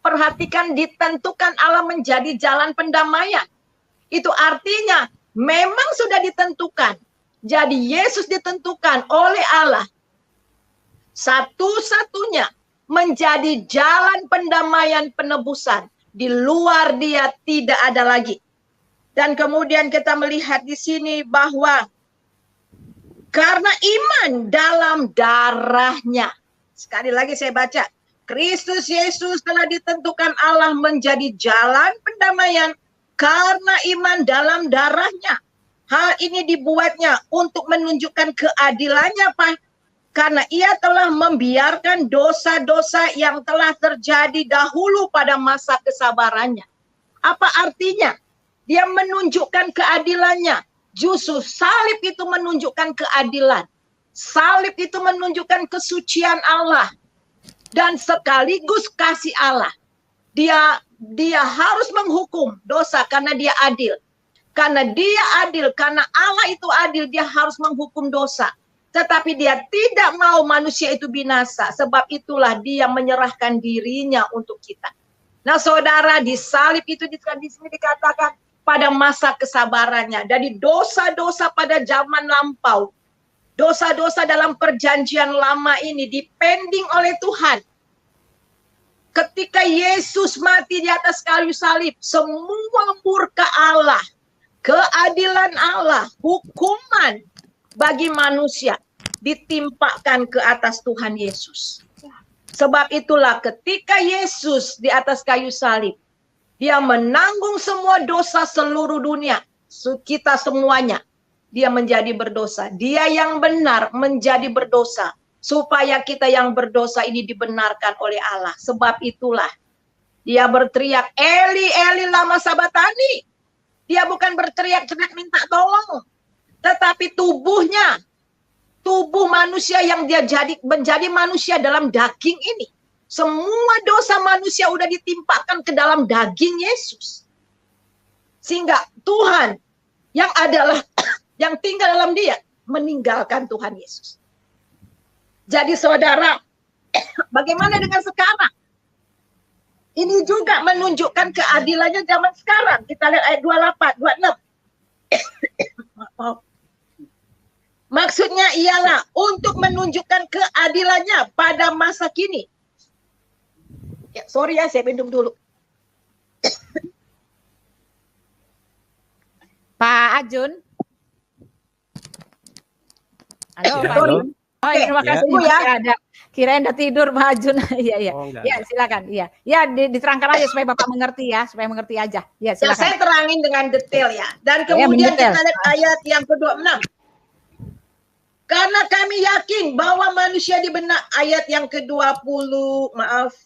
Perhatikan, ditentukan Allah menjadi jalan pendamaian. Itu artinya memang sudah ditentukan. Jadi Yesus ditentukan oleh Allah satu-satunya menjadi jalan pendamaian penebusan. Di luar dia tidak ada lagi. Dan kemudian kita melihat di sini bahwa karena iman dalam darahnya. Sekali lagi saya baca. Kristus Yesus telah ditentukan Allah menjadi jalan pendamaian karena iman dalam darahnya. Hal ini dibuatnya untuk menunjukkan keadilannya, Pak. Karena ia telah membiarkan dosa-dosa yang telah terjadi dahulu pada masa kesabarannya. Apa artinya? Dia menunjukkan keadilannya. Justru salib itu menunjukkan keadilan. Salib itu menunjukkan kesucian Allah. Dan sekaligus kasih Allah. Dia harus menghukum dosa karena dia adil. Karena dia adil, karena Allah itu adil, dia harus menghukum dosa. Tetapi dia tidak mau manusia itu binasa. Sebab itulah dia menyerahkan dirinya untuk kita. Nah saudara, di salib itu di sini dikatakan pada masa kesabarannya. Dari dosa-dosa pada zaman lampau. Dosa-dosa dalam perjanjian lama ini dipending oleh Tuhan. Ketika Yesus mati di atas kayu salib, semua murka Allah, keadilan Allah, hukuman bagi manusia ditimpakan ke atas Tuhan Yesus. Sebab itulah ketika Yesus di atas kayu salib, Dia menanggung semua dosa seluruh dunia. Kita semuanya. Dia menjadi berdosa. Dia yang benar menjadi berdosa. Supaya kita yang berdosa ini dibenarkan oleh Allah. Sebab itulah dia berteriak, Eli, Eli lama sabatani. Dia bukan berteriak-teriak minta tolong. Tetapi tubuhnya, tubuh manusia yang dia menjadi manusia dalam daging ini. Semua dosa manusia udah ditimpakan ke dalam daging Yesus. Sehingga Tuhan yang adalah yang tinggal dalam dia meninggalkan Tuhan Yesus. Jadi saudara, bagaimana dengan sekarang? Ini juga menunjukkan keadilannya zaman sekarang. Kita lihat ayat 28, 26. Maksudnya ialah untuk menunjukkan keadilannya pada masa kini. Ya, sorry ya, saya minum dulu. Pak Ajun. Halo, Ya, Pak halo. Ajun. Oh, terima kasih ya. Ada. Kirain udah tidur Pak Ajun. Iya, iya. Oh, enggak. Ya, silakan. Iya. Ya, diterangkan aja supaya Bapak mengerti ya, supaya mengerti aja. Ya, Ya, silakan. saya terangin dengan detail ya. Dan kemudian mendetail. kita lihat ayat yang ke-26. Karena kami yakin bahwa manusia dibenak, ayat yang ke-20,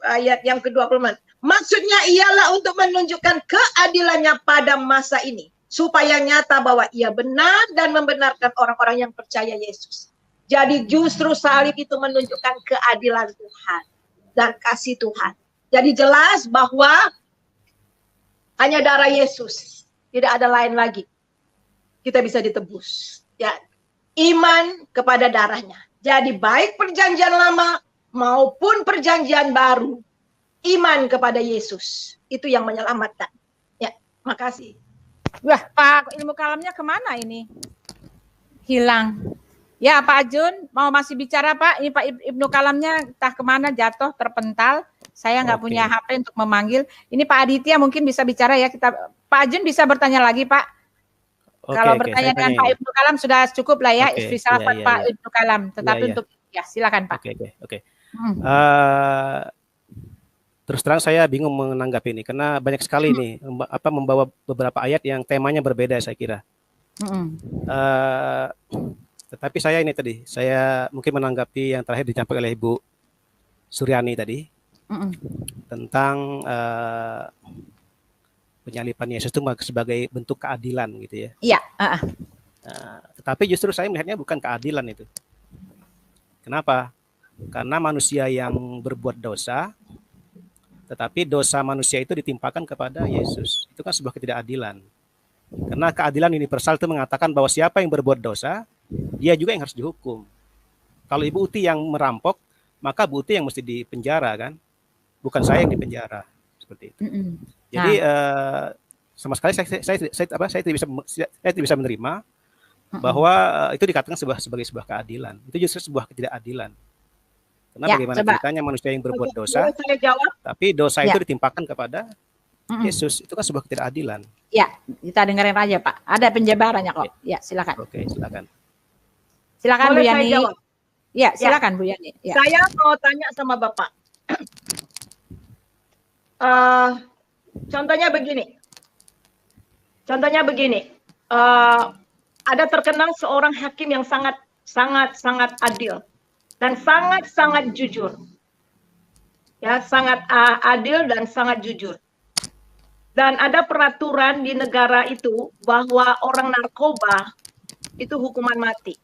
ayat yang ke-20. Maksudnya ialah untuk menunjukkan keadilannya pada masa ini. Supaya nyata bahwa ia benar dan membenarkan orang-orang yang percaya Yesus. Jadi justru salib itu menunjukkan keadilan Tuhan dan kasih Tuhan. Jadi jelas bahwa hanya darah Yesus, tidak ada lain lagi. Kita bisa ditebus. Ya, iman kepada darahnya. Jadi baik perjanjian lama maupun perjanjian baru, iman kepada Yesus itu yang menyelamatkan. Ya, makasih. Wah, Pak, ilmu kalamnya kemana ini? Hilang. Ya, Pak Ajun, mau masih bicara Pak? Ini Pak Ibnu Kalamnya entah kemana, jatuh, terpental. Saya nggak punya HP untuk memanggil. Ini Pak Aditya mungkin bisa bicara ya. Pak Ajun bisa bertanya lagi Pak. Kalau bertanya dengan Pak Ibnu Kalam sudah cukup lah ya. Bisa Pak Ibnu Kalam. Tetapi untuk ya silakan Pak. Oke. Terus terang saya bingung menanggapi ini karena banyak sekali nih membawa beberapa ayat yang temanya berbeda saya kira. Tetapi saya ini tadi, saya mungkin menanggapi yang terakhir disampaikan oleh Ibu Suryani tadi tentang penyaliban Yesus itu sebagai bentuk keadilan gitu ya. Iya. Tetapi justru saya melihatnya bukan keadilan itu. Kenapa? Karena manusia yang berbuat dosa, tetapi dosa manusia itu ditimpakan kepada Yesus. Itu kan sebuah ketidakadilan. Karena keadilan universal itu mengatakan bahwa siapa yang berbuat dosa, dia juga yang harus dihukum. Kalau Ibu Uti yang merampok, maka Bu Uti yang mesti dipenjara kan, bukan saya yang dipenjara seperti itu. Jadi sama sekali saya tidak bisa menerima bahwa itu dikatakan sebagai sebuah keadilan. Itu justru sebuah ketidakadilan. Karena bagaimana ceritanya manusia yang berbuat dosa, tapi dosa itu ditimpakan kepada Yesus, itu kan sebuah ketidakadilan. Ya, kita dengerin aja Pak. Ada penjabarannya kok. Ya, silakan. Oke, silakan. Silakan Bu Boleh Yani. saya jawab? Ya, silakan Bu Yani. Ya. Saya mau tanya sama Bapak. Contohnya begini. Ada terkenal seorang hakim yang sangat adil dan sangat jujur. Ya, sangat adil dan sangat jujur. Dan ada peraturan di negara itu bahwa orang narkoba itu hukuman mati.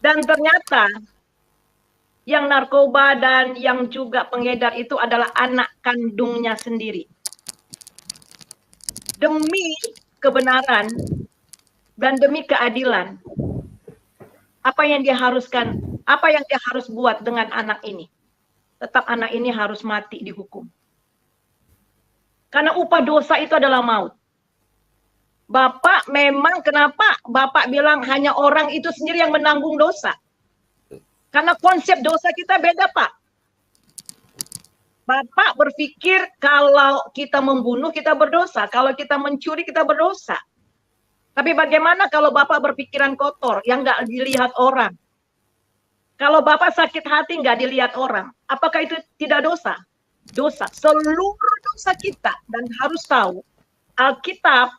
Dan ternyata yang narkoba dan yang juga pengedar itu adalah anak kandungnya sendiri. Demi kebenaran dan demi keadilan, apa yang dia haruskan, apa yang dia harus buat dengan anak ini? Tetap anak ini harus mati dihukum. Karena upah dosa itu adalah maut. Bapak memang kenapa Bapak bilang hanya orang itu sendiri yang menanggung dosa? Karena konsep dosa kita beda, Pak. Bapak berpikir kalau kita membunuh kita berdosa, kalau kita mencuri kita berdosa. Tapi bagaimana kalau Bapak berpikiran kotor yang nggak dilihat orang? Kalau Bapak sakit hati nggak dilihat orang, apakah itu tidak dosa? Dosa. Seluruh bangsa kita dan harus tahu Alkitab,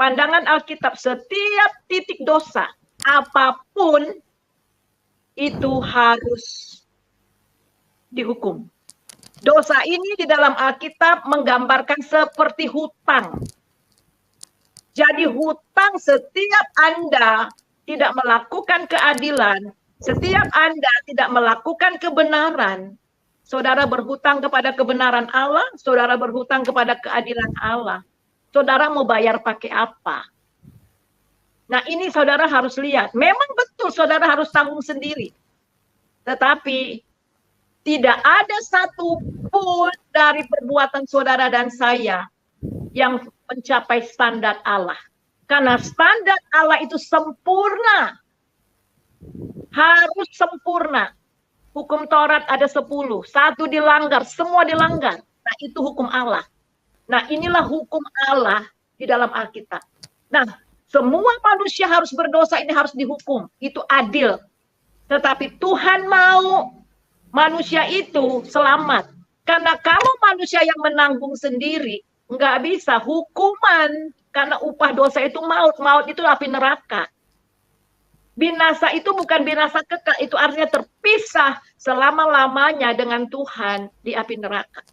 pandangan Alkitab, setiap titik dosa apapun itu harus dihukum. Dosa ini di dalam Alkitab menggambarkan seperti hutang. Jadi hutang, setiap Anda tidak melakukan keadilan, setiap Anda tidak melakukan kebenaran, saudara berhutang kepada kebenaran Allah, saudara berhutang kepada keadilan Allah. Saudara mau bayar pakai apa? Nah, ini saudara harus lihat. Memang betul saudara harus tanggung sendiri. Tetapi tidak ada satupun dari perbuatan saudara dan saya yang mencapai standar Allah. Karena standar Allah itu sempurna. Harus sempurna. Hukum Taurat ada 10. Satu dilanggar, semua dilanggar. Nah, itu hukum Allah. Nah, inilah hukum Allah di dalam Alkitab. Nah, semua manusia harus berdosa, ini harus dihukum. Itu adil. Tetapi Tuhan mau manusia itu selamat. Karena kalau manusia yang menanggung sendiri, nggak bisa hukuman. Karena upah dosa itu maut. Maut itu api neraka. Binasa itu bukan binasa kekal. Itu artinya terpisah selama-lamanya dengan Tuhan di api neraka.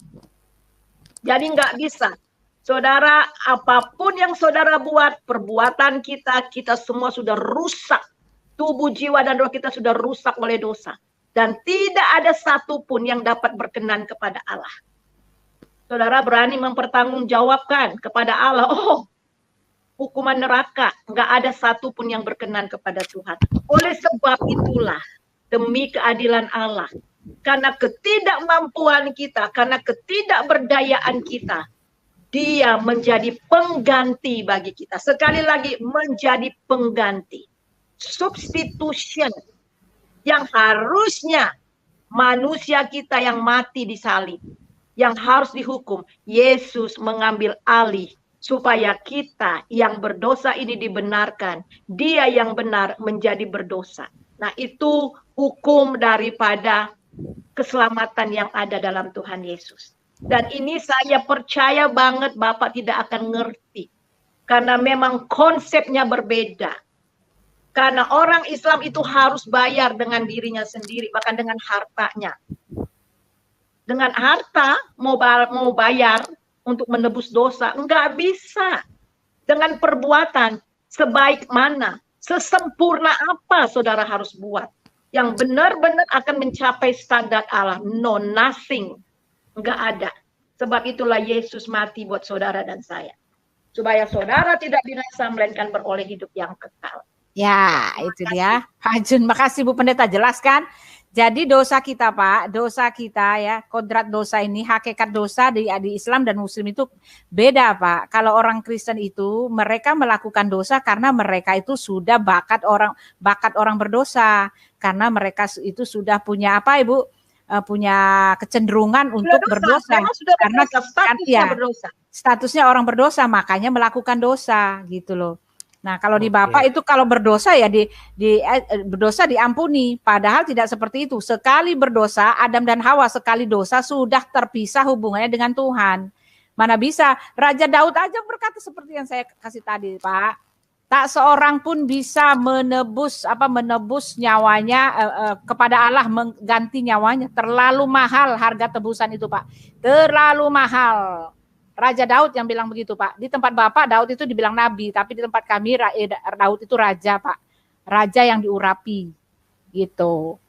Jadi nggak bisa. Saudara, apapun yang saudara buat, perbuatan kita, kita semua sudah rusak. Tubuh, jiwa, dan roh kita sudah rusak oleh dosa. Dan tidak ada satupun yang dapat berkenan kepada Allah. Saudara berani mempertanggungjawabkan kepada Allah, oh, hukuman neraka, nggak ada satupun yang berkenan kepada Tuhan. Oleh sebab itulah, demi keadilan Allah, karena ketidakmampuan kita, karena ketidakberdayaan kita, Dia menjadi pengganti bagi kita. Sekali lagi, menjadi pengganti. Substitution. Yang harusnya manusia kita yang mati di salib, yang harus dihukum, Yesus mengambil alih supaya kita yang berdosa ini dibenarkan. Dia yang benar menjadi berdosa. Nah, itu hukum daripada keselamatan yang ada dalam Tuhan Yesus. Dan ini saya percaya banget Bapak tidak akan ngerti. Karena memang konsepnya berbeda. Karena orang Islam itu harus bayar dengan dirinya sendiri, bahkan dengan hartanya. Dengan harta mau bayar untuk menebus dosa, enggak bisa. Dengan perbuatan sebaik mana, sesempurna apa saudara harus buat. Yang benar-benar akan mencapai standar Allah. No, nothing. Enggak ada. Sebab itulah Yesus mati buat saudara dan saya. Supaya saudara tidak binasa, melainkan beroleh hidup yang kekal. Ya, itu dia. Pak Jun, makasih Bu Pendeta jelaskan. Jadi dosa kita Pak, dosa kita ya, kodrat dosa ini, hakikat dosa di Islam dan Muslim itu beda Pak. Kalau orang Kristen itu mereka melakukan dosa karena mereka itu sudah bakat orang berdosa. Karena mereka itu sudah punya apa Ibu? Punya kecenderungan untuk berdosa. Karena statusnya berdosa. Statusnya orang berdosa, makanya melakukan dosa gitu loh. Nah, kalau di Bapak itu kalau berdosa ya berdosa diampuni, padahal tidak seperti itu. Sekali berdosa, Adam dan Hawa sekali dosa sudah terpisah hubungannya dengan Tuhan. Mana bisa Raja Daud aja berkata seperti yang saya kasih tadi, Pak. Tak seorang pun bisa menebus nyawanya kepada Allah, mengganti nyawanya. Terlalu mahal harga tebusan itu, Pak. Terlalu mahal. Raja Daud yang bilang begitu, Pak. Di tempat Bapak, Daud itu dibilang nabi, tapi di tempat kami, Daud itu raja, Pak. Raja yang diurapi, gitu.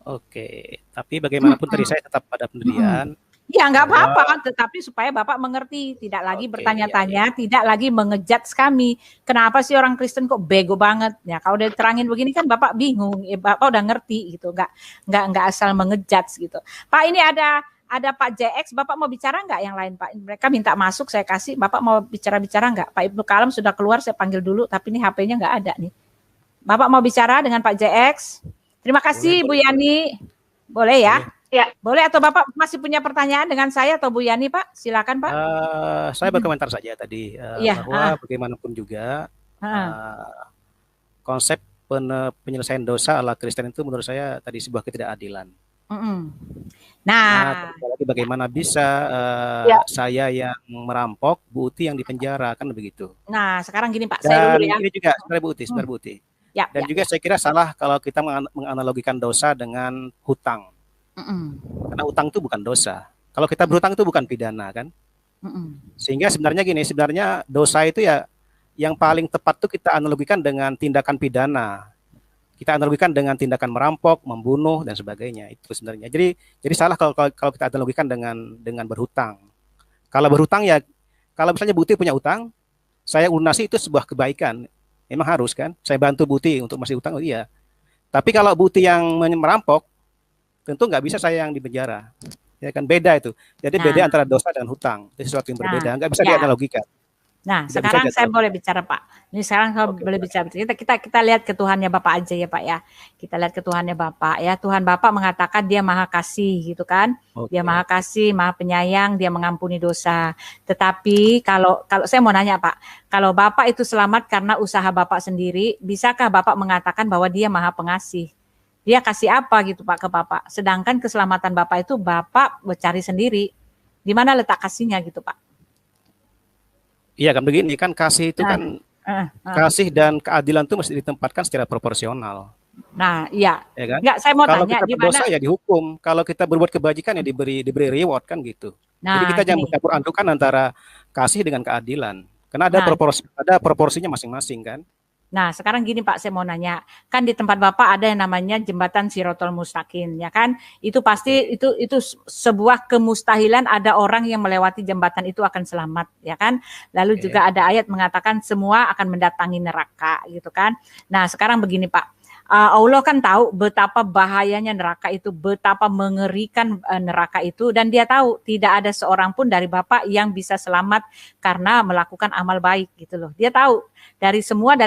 Oke, tapi bagaimanapun tadi saya tetap pada pendirian. Ya, nggak apa-apa, tetapi supaya Bapak mengerti, tidak lagi bertanya-tanya, tidak lagi mengejudge kami. Kenapa sih orang Kristen kok bego banget? Ya, kalau udah diterangin begini kan Bapak bingung, Bapak udah ngerti gitu, nggak asal mengejudge gitu. Pak, ini ada Pak JX, Bapak mau bicara nggak yang lain Pak? Mereka minta masuk, saya kasih. Bapak mau bicara-bicara nggak? Pak Ibnu Kalam sudah keluar, saya panggil dulu, tapi ini HP-nya nggak ada nih. Bapak mau bicara dengan Pak JX? Terima kasih Bu Yani. Boleh ya? Ya. Boleh atau Bapak masih punya pertanyaan dengan saya atau Bu Yani Pak? Silakan Pak. Saya berkomentar saja tadi bahwa bagaimanapun juga konsep penyelesaian dosa ala Kristen itu menurut saya tadi sebuah ketidakadilan. Mm-mm. Nah, Nah, lagi bagaimana bisa ya. saya yang merampok, Bu Uti yang dipenjara, kan begitu. Nah, sekarang gini Pak, saya Dan dulu ya. ini juga sebenarnya Hmm. Bu Uti. Ya, Dan ya, juga ya. saya kira salah kalau kita menganalogikan dosa dengan hutang. Mm-mm. Karena hutang itu bukan dosa. Kalau kita berhutang itu bukan pidana kan. Mm-mm. Sehingga sebenarnya gini, sebenarnya dosa itu ya yang paling tepat tuh kita analogikan dengan tindakan pidana. Kita analogikan dengan tindakan merampok, membunuh dan sebagainya. Itu sebenarnya. Jadi salah kalau kita analogikan dengan berhutang. Kalau berhutang ya, kalau misalnya Buti punya utang, saya lunasi itu sebuah kebaikan. Memang harus kan? Saya bantu Buti untuk masih utang, oh iya. Tapi kalau Buti yang merampok, tentu nggak bisa saya yang di penjara. Ya kan beda itu. Jadi beda Nah, antara dosa dan hutang. Itu sesuatu yang berbeda. Nggak bisa ya. dianalogikan. Nah, Tidak bisa sekarang saya boleh dianalogikan. bicara, Pak. Ini sekarang saya Oke. boleh bicara. Kita lihat ke Tuhannya Bapak aja ya, Pak ya. Kita lihat ke Tuhannya Bapak ya. Tuhan Bapak mengatakan Dia Maha Kasih gitu kan. Dia Oke. Maha Kasih, Maha Penyayang, Dia mengampuni dosa. Tetapi kalau saya mau nanya, Pak, kalau Bapak itu selamat karena usaha Bapak sendiri, bisakah Bapak mengatakan bahwa Dia Maha Pengasih? Dia kasih apa gitu Pak ke Bapak? Sedangkan keselamatan Bapak itu Bapak mencari sendiri. Di mana letak kasihnya gitu, Pak? Iya kan begini kan, kasih itu kan kasih dan keadilan itu mesti ditempatkan secara proporsional. Nah, iya. Ya kan? Enggak, saya mau Kalau tanya kita di berdosa mana? ya dihukum. Kalau kita berbuat kebajikan ya diberi reward kan gitu. Jadi Nah, kita jangan gini. mencampur adukan antara kasih dengan keadilan. Karena Nah, ada proporsinya masing-masing kan. Nah, sekarang gini Pak, saya mau nanya. Kan di tempat Bapak ada yang namanya jembatan Shirathol Mustaqim, ya kan? Itu pasti itu sebuah kemustahilan ada orang yang melewati jembatan itu akan selamat, ya kan? Lalu juga ada ayat mengatakan semua akan mendatangi neraka, gitu kan? Nah, sekarang begini Pak. Allah kan tahu betapa bahayanya neraka itu, betapa mengerikan neraka itu, dan Dia tahu tidak ada seorang pun dari Bapak yang bisa selamat karena melakukan amal baik gitu loh. Dia tahu dari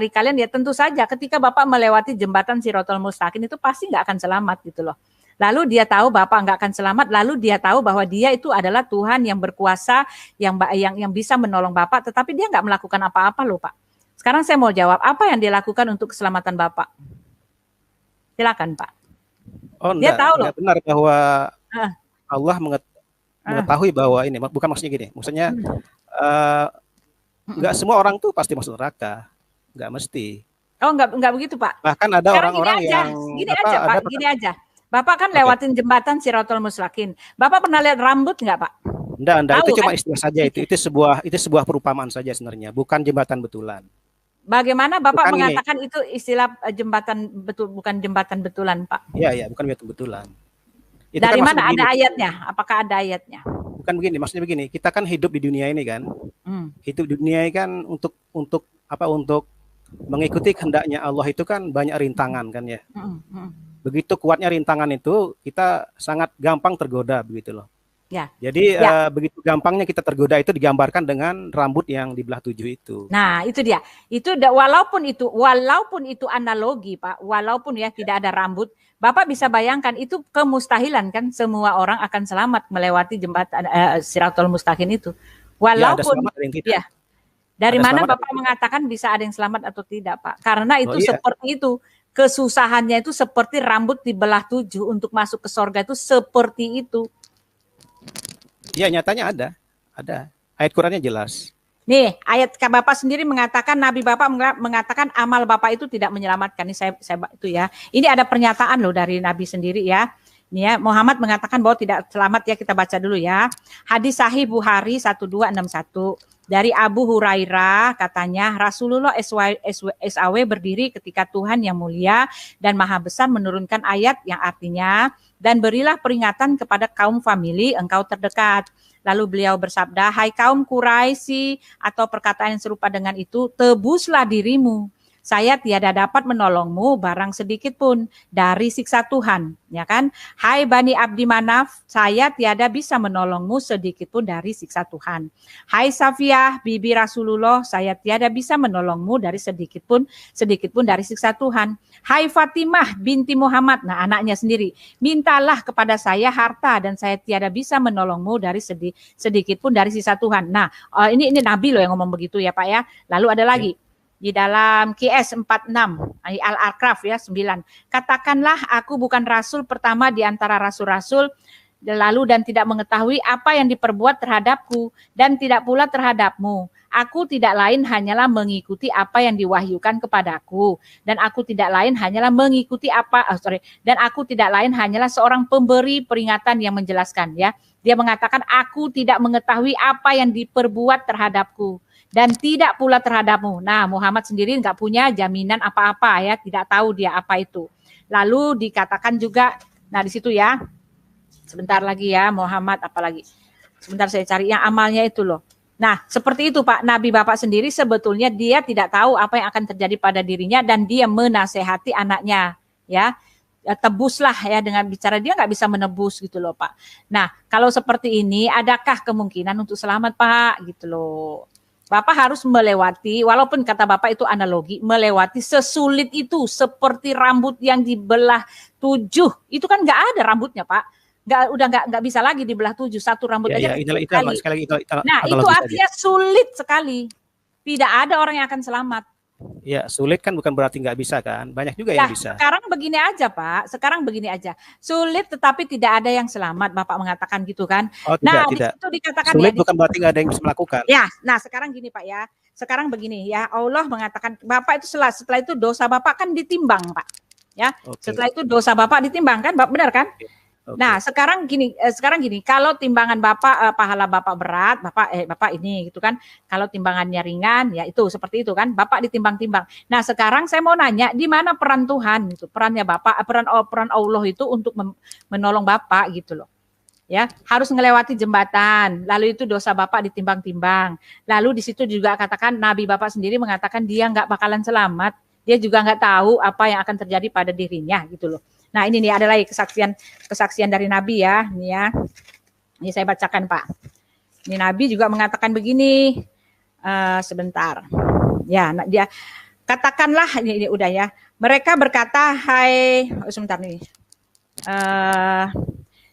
kalian ya tentu saja ketika Bapak melewati jembatan Shirathol Mustaqim itu pasti nggak akan selamat gitu loh. Lalu Dia tahu Bapak nggak akan selamat, lalu Dia tahu bahwa Dia itu adalah Tuhan yang berkuasa, yang bisa menolong Bapak, tetapi Dia nggak melakukan apa-apa loh Pak. Sekarang saya mau jawab, apa yang Dia lakukan untuk keselamatan Bapak? Silakan Pak. Oh Dia tahu loh. benar bahwa Allah mengetahui bahwa ini, bukan maksudnya gini, maksudnya nggak semua orang tuh pasti masuk neraka, nggak mesti. Oh nggak begitu Pak. Bahkan ada orang-orang yang gini aja. Bapak kan lewatin jembatan Shirathol Mustaqim. Bapak pernah lihat rambut nggak Pak? Enggak, itu cuma istilah saja itu sebuah perumpamaan saja sebenarnya, bukan jembatan betulan. Bagaimana Bapak mengatakan itu istilah jembatan bukan jembatan betulan, Pak? Iya, bukan jembatan betulan. Itu dari kan mana ada ayatnya? Apakah ada ayatnya? Bukan begini, maksudnya begini. Kita kan hidup di dunia ini kan. Hidup di dunia ini kan untuk mengikuti kehendaknya Allah itu kan banyak rintangan kan ya. Begitu kuatnya rintangan itu, kita sangat gampang tergoda begitu loh. Ya. Jadi begitu gampangnya kita tergoda itu digambarkan dengan rambut yang dibelah 7 itu. Nah, itu dia. Itu walaupun itu analogi, Pak, walaupun ya tidak ada rambut, Bapak bisa bayangkan itu kemustahilan kan semua orang akan selamat melewati jembatan Shirathol Mustaqim itu. Walaupun ya. Dari mana Bapak mengatakan bisa ada yang selamat atau tidak, Pak? Karena itu seperti itu. Kesusahannya itu seperti rambut dibelah 7 untuk masuk ke surga itu seperti itu. Ya nyatanya ada. Ayat Qurannya jelas. Nih, ayat Bapak sendiri mengatakan, Nabi Bapak mengatakan amal Bapak itu tidak menyelamatkan. Ini saya itu ya. Ini ada pernyataan loh dari Nabi sendiri ya. Ini ya, Muhammad mengatakan bahwa tidak selamat ya, kita baca dulu ya. Hadis Sahih Bukhari 1261 dari Abu Hurairah katanya Rasulullah SAW berdiri ketika Tuhan yang mulia dan maha besar menurunkan ayat yang artinya dan berilah peringatan kepada kaum famili engkau terdekat. Lalu beliau bersabda, hai kaum Quraisy, atau perkataan yang serupa dengan itu, tebuslah dirimu. Saya tiada dapat menolongmu barang sedikit pun dari siksa Tuhan, ya kan? Hai Bani Abdi Manaf, saya tiada bisa menolongmu sedikit pun dari siksa Tuhan. Hai Safiyah, bibi Rasulullah, saya tiada bisa menolongmu dari sedikit pun dari siksa Tuhan. Hai Fatimah binti Muhammad, nah anaknya sendiri, mintalah kepada saya harta dan saya tiada bisa menolongmu dari sedikit pun dari siksa Tuhan. Nah, ini Nabi loh yang ngomong begitu ya Pak ya. Lalu ada lagi. Di dalam QS 46, Al-A'raf ya 9. Katakanlah aku bukan rasul pertama di antara rasul-rasul, lalu dan tidak mengetahui apa yang diperbuat terhadapku dan tidak pula terhadapmu. Aku tidak lain hanyalah mengikuti apa yang diwahyukan kepadaku, dan aku tidak lain hanyalah mengikuti dan aku tidak lain hanyalah seorang pemberi peringatan yang menjelaskan ya. Dia mengatakan aku tidak mengetahui apa yang diperbuat terhadapku dan tidak pula terhadapmu. Nah, Muhammad sendiri nggak punya jaminan apa-apa ya, tidak tahu dia apa itu. Lalu dikatakan juga, nah di situ ya. Sebentar lagi ya, Muhammad apalagi. Sebentar saya cari yang amalnya itu loh. Nah, seperti itu Pak, Nabi Bapak sendiri sebetulnya dia tidak tahu apa yang akan terjadi pada dirinya dan dia menasehati anaknya, ya. Tebuslah ya dengan bicara, dia nggak bisa menebus gitu loh Pak. Nah, kalau seperti ini, adakah kemungkinan untuk selamat Pak gitu loh. Bapak harus melewati, walaupun kata Bapak itu analogi, melewati sesulit itu seperti rambut yang dibelah 7. Itu kan nggak ada rambutnya Pak. Nggak bisa lagi dibelah 7, satu rambut aja. Nah, itu artinya sulit sekali. Tidak ada orang yang akan selamat. Ya, sulit kan bukan berarti nggak bisa kan. Banyak juga yang bisa. Sekarang begini aja Pak, sekarang begini aja. Sulit tetapi tidak ada yang selamat, Bapak mengatakan gitu kan. Oh, tidak. Itu dikatakan sulit ya, bukan berarti nggak ada yang bisa melakukan. Ya, nah sekarang gini Pak ya. Sekarang begini ya, Allah mengatakan Bapak itu setelah itu dosa Bapak kan ditimbang Pak. Ya, setelah itu dosa Bapak ditimbang kan, benar kan? Nah, sekarang gini, kalau timbangan Bapak pahala Bapak berat, Bapak ini gitu kan. Kalau timbangannya ringan, ya itu seperti itu kan. Bapak ditimbang-timbang. Nah, sekarang saya mau nanya, di mana peran Tuhan itu? Perannya Bapak, peran Allah itu untuk menolong Bapak gitu loh. Ya, harus melewati jembatan. Lalu itu dosa Bapak ditimbang-timbang. Lalu di situ juga katakan Nabi Bapak sendiri mengatakan dia nggak bakalan selamat. Dia juga nggak tahu apa yang akan terjadi pada dirinya gitu loh. Nah, ini nih ada lagi kesaksian dari Nabi ya, ini ya. Ini saya bacakan Pak. Ini Nabi juga mengatakan begini. Sebentar. Ya, dia katakanlah ini udah ya. Mereka berkata, sebentar nih.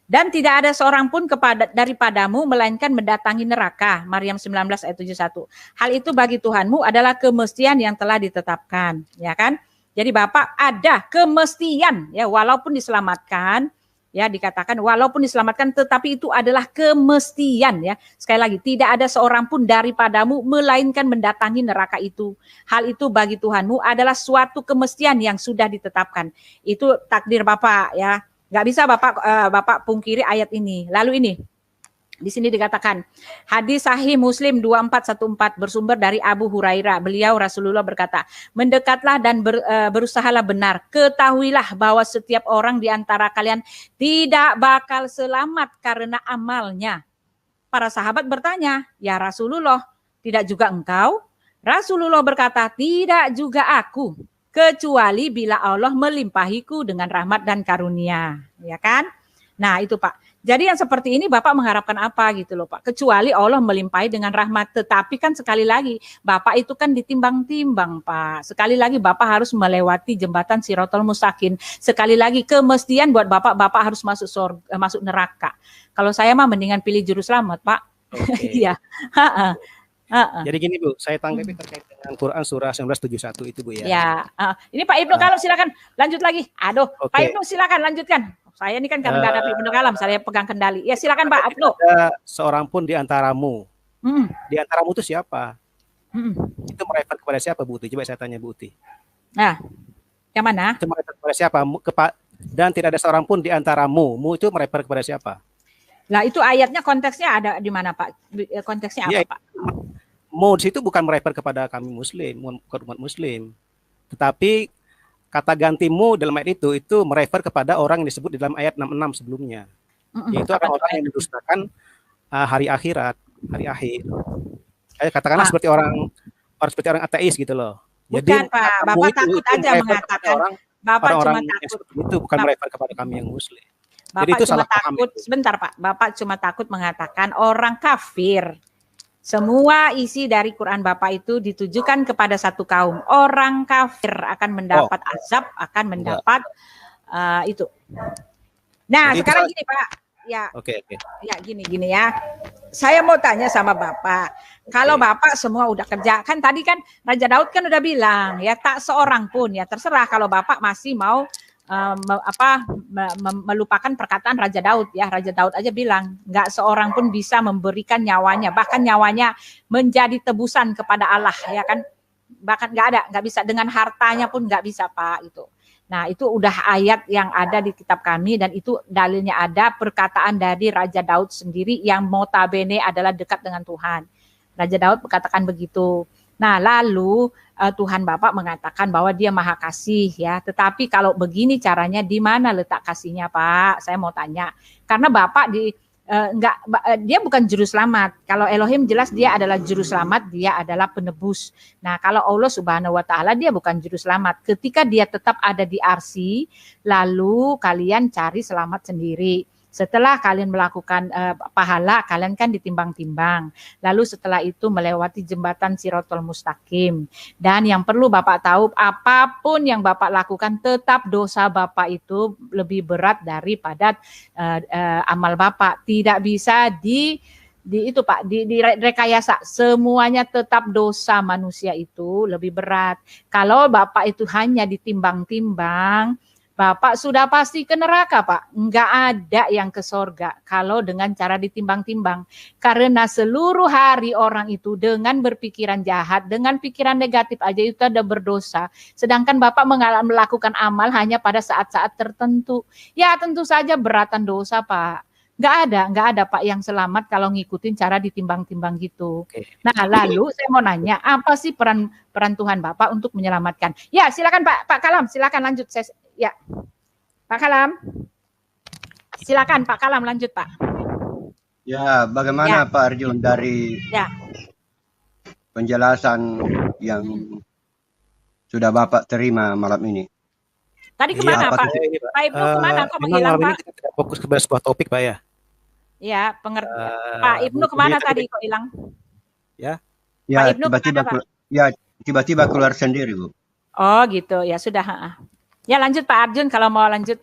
Dan tidak ada seorang pun daripadamu melainkan mendatangi neraka. Maryam 19 ayat 71. Hal itu bagi Tuhanmu adalah kemestian yang telah ditetapkan, ya kan? Jadi Bapak ada kemestian ya, walaupun diselamatkan ya, dikatakan walaupun diselamatkan tetapi itu adalah kemestian ya. Sekali lagi, tidak ada seorang pun daripadamu melainkan mendatangi neraka itu. Hal itu bagi Tuhanmu adalah suatu kemestian yang sudah ditetapkan. Itu takdir Bapak ya. Nggak bisa Bapak pungkiri ayat ini. Lalu ini. Di sini dikatakan, hadis sahih Muslim 2414 bersumber dari Abu Hurairah. Beliau Rasulullah berkata, mendekatlah dan berusahalah benar. Ketahuilah bahwa setiap orang di antara kalian tidak bakal selamat karena amalnya. Para sahabat bertanya, ya Rasulullah, tidak juga engkau? Rasulullah berkata, tidak juga aku. Kecuali bila Allah melimpahiku dengan rahmat dan karunia. Ya kan? Nah itu Pak. Jadi yang seperti ini Bapak mengharapkan apa gitu loh Pak. Kecuali Allah melimpahi dengan rahmat. Tetapi kan sekali lagi Bapak itu kan ditimbang-timbang Pak. Sekali lagi Bapak harus melewati jembatan Shirathul Mustaqim. Sekali lagi kemestian buat Bapak harus masuk neraka. Kalau saya mah mendingan pilih juru selamat Pak. Iya. Jadi gini Bu, saya tanggapi terkait dengan Quran surah 1971 itu Bu ya. Ya, ini Pak Ibnu Kalam silakan lanjut lagi. Aduh, Pak Ibnu silakan lanjutkan. Saya ini kan nggak ada Ibnu Kalam, saya pegang kendali. Ya silakan Pak Ibnu. Ada seorang pun di antaramu. Di antaramu itu siapa? Itu merefer kepada siapa Bu Uti? Coba saya tanya Bu Uti. Nah, yang mana? Itu merefer kepada siapa? Dan tidak ada seorang pun di antaramu. Mu itu merefer kepada siapa? Lah itu ayatnya konteksnya ada di mana Pak? Konteksnya apa Pak? Mu itu bukan merefer kepada kami Muslim, bukan umat Muslim. Tetapi kata gantimu dalam ayat itu merefer kepada orang yang disebut di dalam ayat 66 sebelumnya. Yaitu orang yang mendustakan hari akhirat, hari akhir. Katakanlah seperti orang ateis gitu loh. Bukan jadi, Pak, Bapak takut aja mengatakan. Bapak cuma takut. Itu bukan merefer kepada kami yang Muslim. Bapak jadi itu cuma salah takut, paham. Sebentar Pak, Bapak cuma takut mengatakan orang kafir. Semua isi dari Quran Bapak itu ditujukan kepada satu kaum. Orang kafir akan mendapat azab, akan mendapat itu. Nah jadi sekarang gini Pak, Ya, Oke. ya gini ya. Saya mau tanya sama Bapak. Kalau Bapak semua udah kerja, kan tadi kan Raja Daud kan udah bilang ya tak seorang pun ya terserah kalau Bapak masih mau melupakan perkataan Raja Daud ya. Raja Daud aja bilang nggak seorang pun bisa memberikan nyawanya, bahkan nyawanya menjadi tebusan kepada Allah ya kan. Bahkan nggak bisa, dengan hartanya pun nggak bisa Pak itu. Nah itu udah ayat yang ada di kitab kami dan itu dalilnya ada, perkataan dari Raja Daud sendiri yang notabene adalah dekat dengan Tuhan. Raja Daud berkatakan begitu. Nah lalu Tuhan Bapak mengatakan bahwa dia maha kasih ya. Tetapi kalau begini caranya di mana letak kasihnya Pak? Saya mau tanya. Karena Bapak dia bukan juru selamat. Kalau Elohim jelas dia adalah juru selamat, dia adalah penebus. Nah, kalau Allah Subhanahu wa taala dia bukan juru selamat. Ketika dia tetap ada di arsi, lalu kalian cari selamat sendiri. Setelah kalian melakukan pahala, kalian kan ditimbang-timbang. Lalu setelah itu melewati jembatan Sirotol Mustaqim. Dan yang perlu Bapak tahu, apapun yang Bapak lakukan, tetap dosa Bapak itu lebih berat daripada amal Bapak. Tidak bisa direkayasa. Semuanya tetap dosa manusia itu lebih berat. Kalau Bapak itu hanya ditimbang-timbang, Bapak sudah pasti ke neraka, Pak. Enggak ada yang ke sorga kalau dengan cara ditimbang-timbang. Karena seluruh hari orang itu dengan berpikiran jahat, dengan pikiran negatif aja itu ada berdosa. Sedangkan Bapak melakukan amal hanya pada saat-saat tertentu. Ya tentu saja beratan dosa, Pak. Enggak ada Pak yang selamat kalau ngikutin cara ditimbang-timbang gitu. Nah lalu saya mau nanya, apa sih peran Tuhan Bapak untuk menyelamatkan? Ya silakan Pak Kalam, silakan lanjut. Ya, Pak Kalam. Silakan Pak Kalam lanjut Pak. Ya, bagaimana Pak Arjun dari penjelasan yang sudah Bapak terima malam ini? Tadi kemana Pak? Pak Ibnu kemana? Kok menghilang Pak? Kita tidak fokus kepada sebuah topik Pak ya. Ya, pengertian. Pak Ibnu kemana tadi kok hilang? Ya, tiba-tiba keluar sendiri Bu. Oh gitu, ya sudah. Ya lanjut Pak Arjun kalau mau lanjut.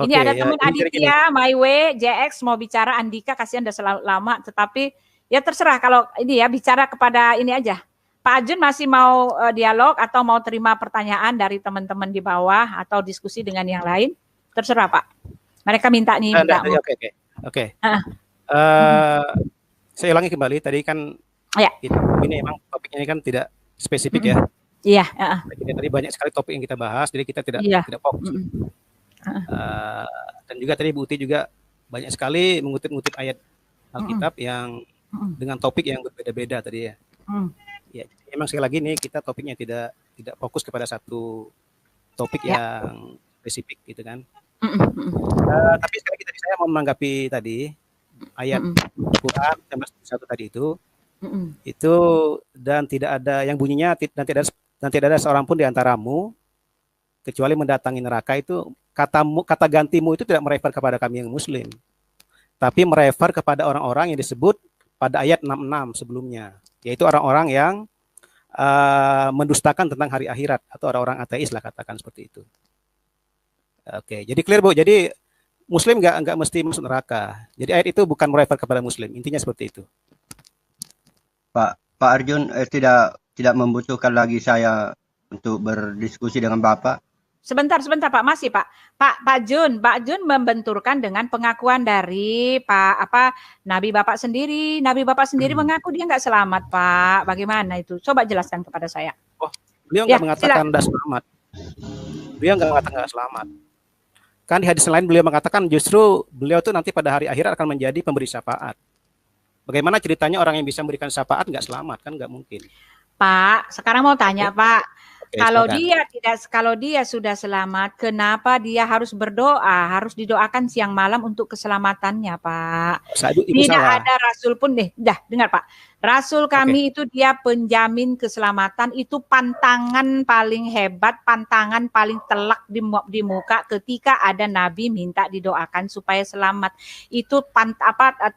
Ini ada teman Aditya, My Way, JX mau bicara, Andika kasihan udah selalu lama, tetapi ya terserah kalau ini ya bicara kepada ini aja. Pak Arjun masih mau dialog atau mau terima pertanyaan dari teman-teman di bawah atau diskusi dengan yang lain? Terserah Pak. Mereka minta nih. Oke. Saya ulangi kembali tadi kan. Ya. Ini emang topiknya ini kan tidak spesifik ya. Iya. Tadi banyak sekali topik yang kita bahas, jadi kita tidak fokus. Dan juga tadi Bu Uti juga banyak sekali mengutip ayat Alkitab yang dengan topik yang berbeda-beda tadi ya. Ya, emang sekali lagi nih kita topiknya tidak fokus kepada satu topik yang spesifik gitu kan. Tapi sekali lagi tadi saya mau menanggapi tadi ayat Quran satu tadi itu dan tidak ada yang bunyinya dan tidak ada seorang pun di antaramu kecuali mendatangi neraka itu kata gantimu itu tidak merefer kepada kami yang muslim, tapi merefer kepada orang-orang yang disebut pada ayat 66 sebelumnya, yaitu orang-orang yang mendustakan tentang hari akhirat atau orang-orang ateis lah katakan seperti itu. Oke, jadi clear Bu. Jadi muslim nggak mesti masuk neraka. Jadi ayat itu bukan merefer kepada muslim. Intinya seperti itu. Pak Arjun tidak membutuhkan lagi saya untuk berdiskusi dengan Bapak. Sebentar Pak, masih Pak Jun membenturkan dengan pengakuan dari Nabi Bapak sendiri. Nabi Bapak sendiri mengaku dia nggak selamat Pak. Bagaimana itu? Coba jelaskan kepada saya. Oh, beliau nggak mengatakan nggak selamat. Beliau nggak mengatakan nggak selamat. Kan di hadis lain beliau mengatakan justru beliau tuh nanti pada hari akhirat akan menjadi pemberi syafaat. Bagaimana ceritanya orang yang bisa memberikan syafaat nggak selamat? Kan nggak mungkin. Pak, sekarang mau tanya Pak. Kalau dia sudah selamat, kenapa dia harus berdoa? Harus didoakan siang malam untuk keselamatannya, Pak. Tidak ada rasul pun dengar Pak. Rasul kami itu dia penjamin keselamatan, itu pantangan paling hebat, pantangan paling telak di muka ketika ada nabi minta didoakan supaya selamat. Itu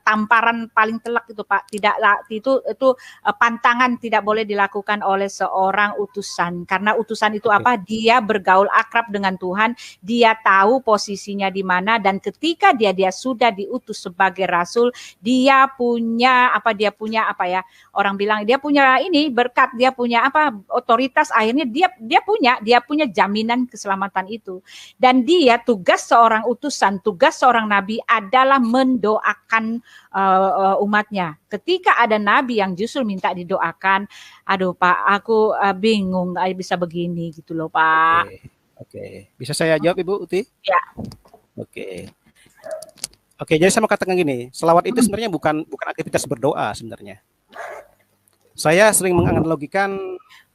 tamparan paling telak itu Pak. Itu pantangan tidak boleh dilakukan oleh seorang utusan. Karena utusan itu apa? Dia bergaul akrab dengan Tuhan, dia tahu posisinya di mana, dan ketika dia sudah diutus sebagai rasul, dia punya orang bilang dia punya ini berkat, dia punya otoritas, akhirnya dia punya jaminan keselamatan itu. Dan dia tugas seorang utusan, tugas seorang nabi adalah mendoakan umatnya. Ketika ada nabi yang justru minta didoakan, aduh Pak, aku bingung bisa begini gitu loh Pak. Oke. Bisa saya jawab Ibu Uti? Ya. Oke, jadi saya mau katakan gini, selawat itu sebenarnya bukan aktivitas berdoa sebenarnya. Saya sering menganalogikan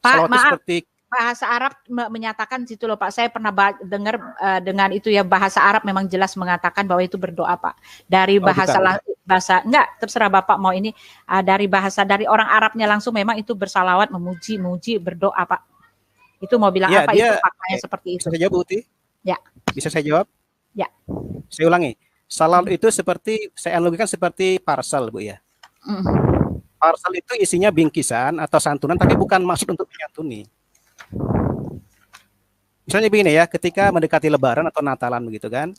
selawat itu seperti bahasa Arab menyatakan situ loh Pak. Saya pernah dengar dengan itu ya, bahasa Arab memang jelas mengatakan bahwa itu berdoa Pak. Dari bahasa enggak, terserah Bapak mau ini dari orang Arabnya langsung memang itu bersalawat, memuji, berdoa Pak. Itu mau bilang apa itu faktanya seperti itu. Bisa saya jawab Uti? Ya. Bisa saya jawab? Ya. Saya ulangi. Salawat itu seperti, saya analogikan seperti parcel Bu ya. Parcel itu isinya bingkisan atau santunan, tapi bukan maksud untuk menyantuni. Misalnya begini ya, ketika mendekati Lebaran atau Natalan begitu kan,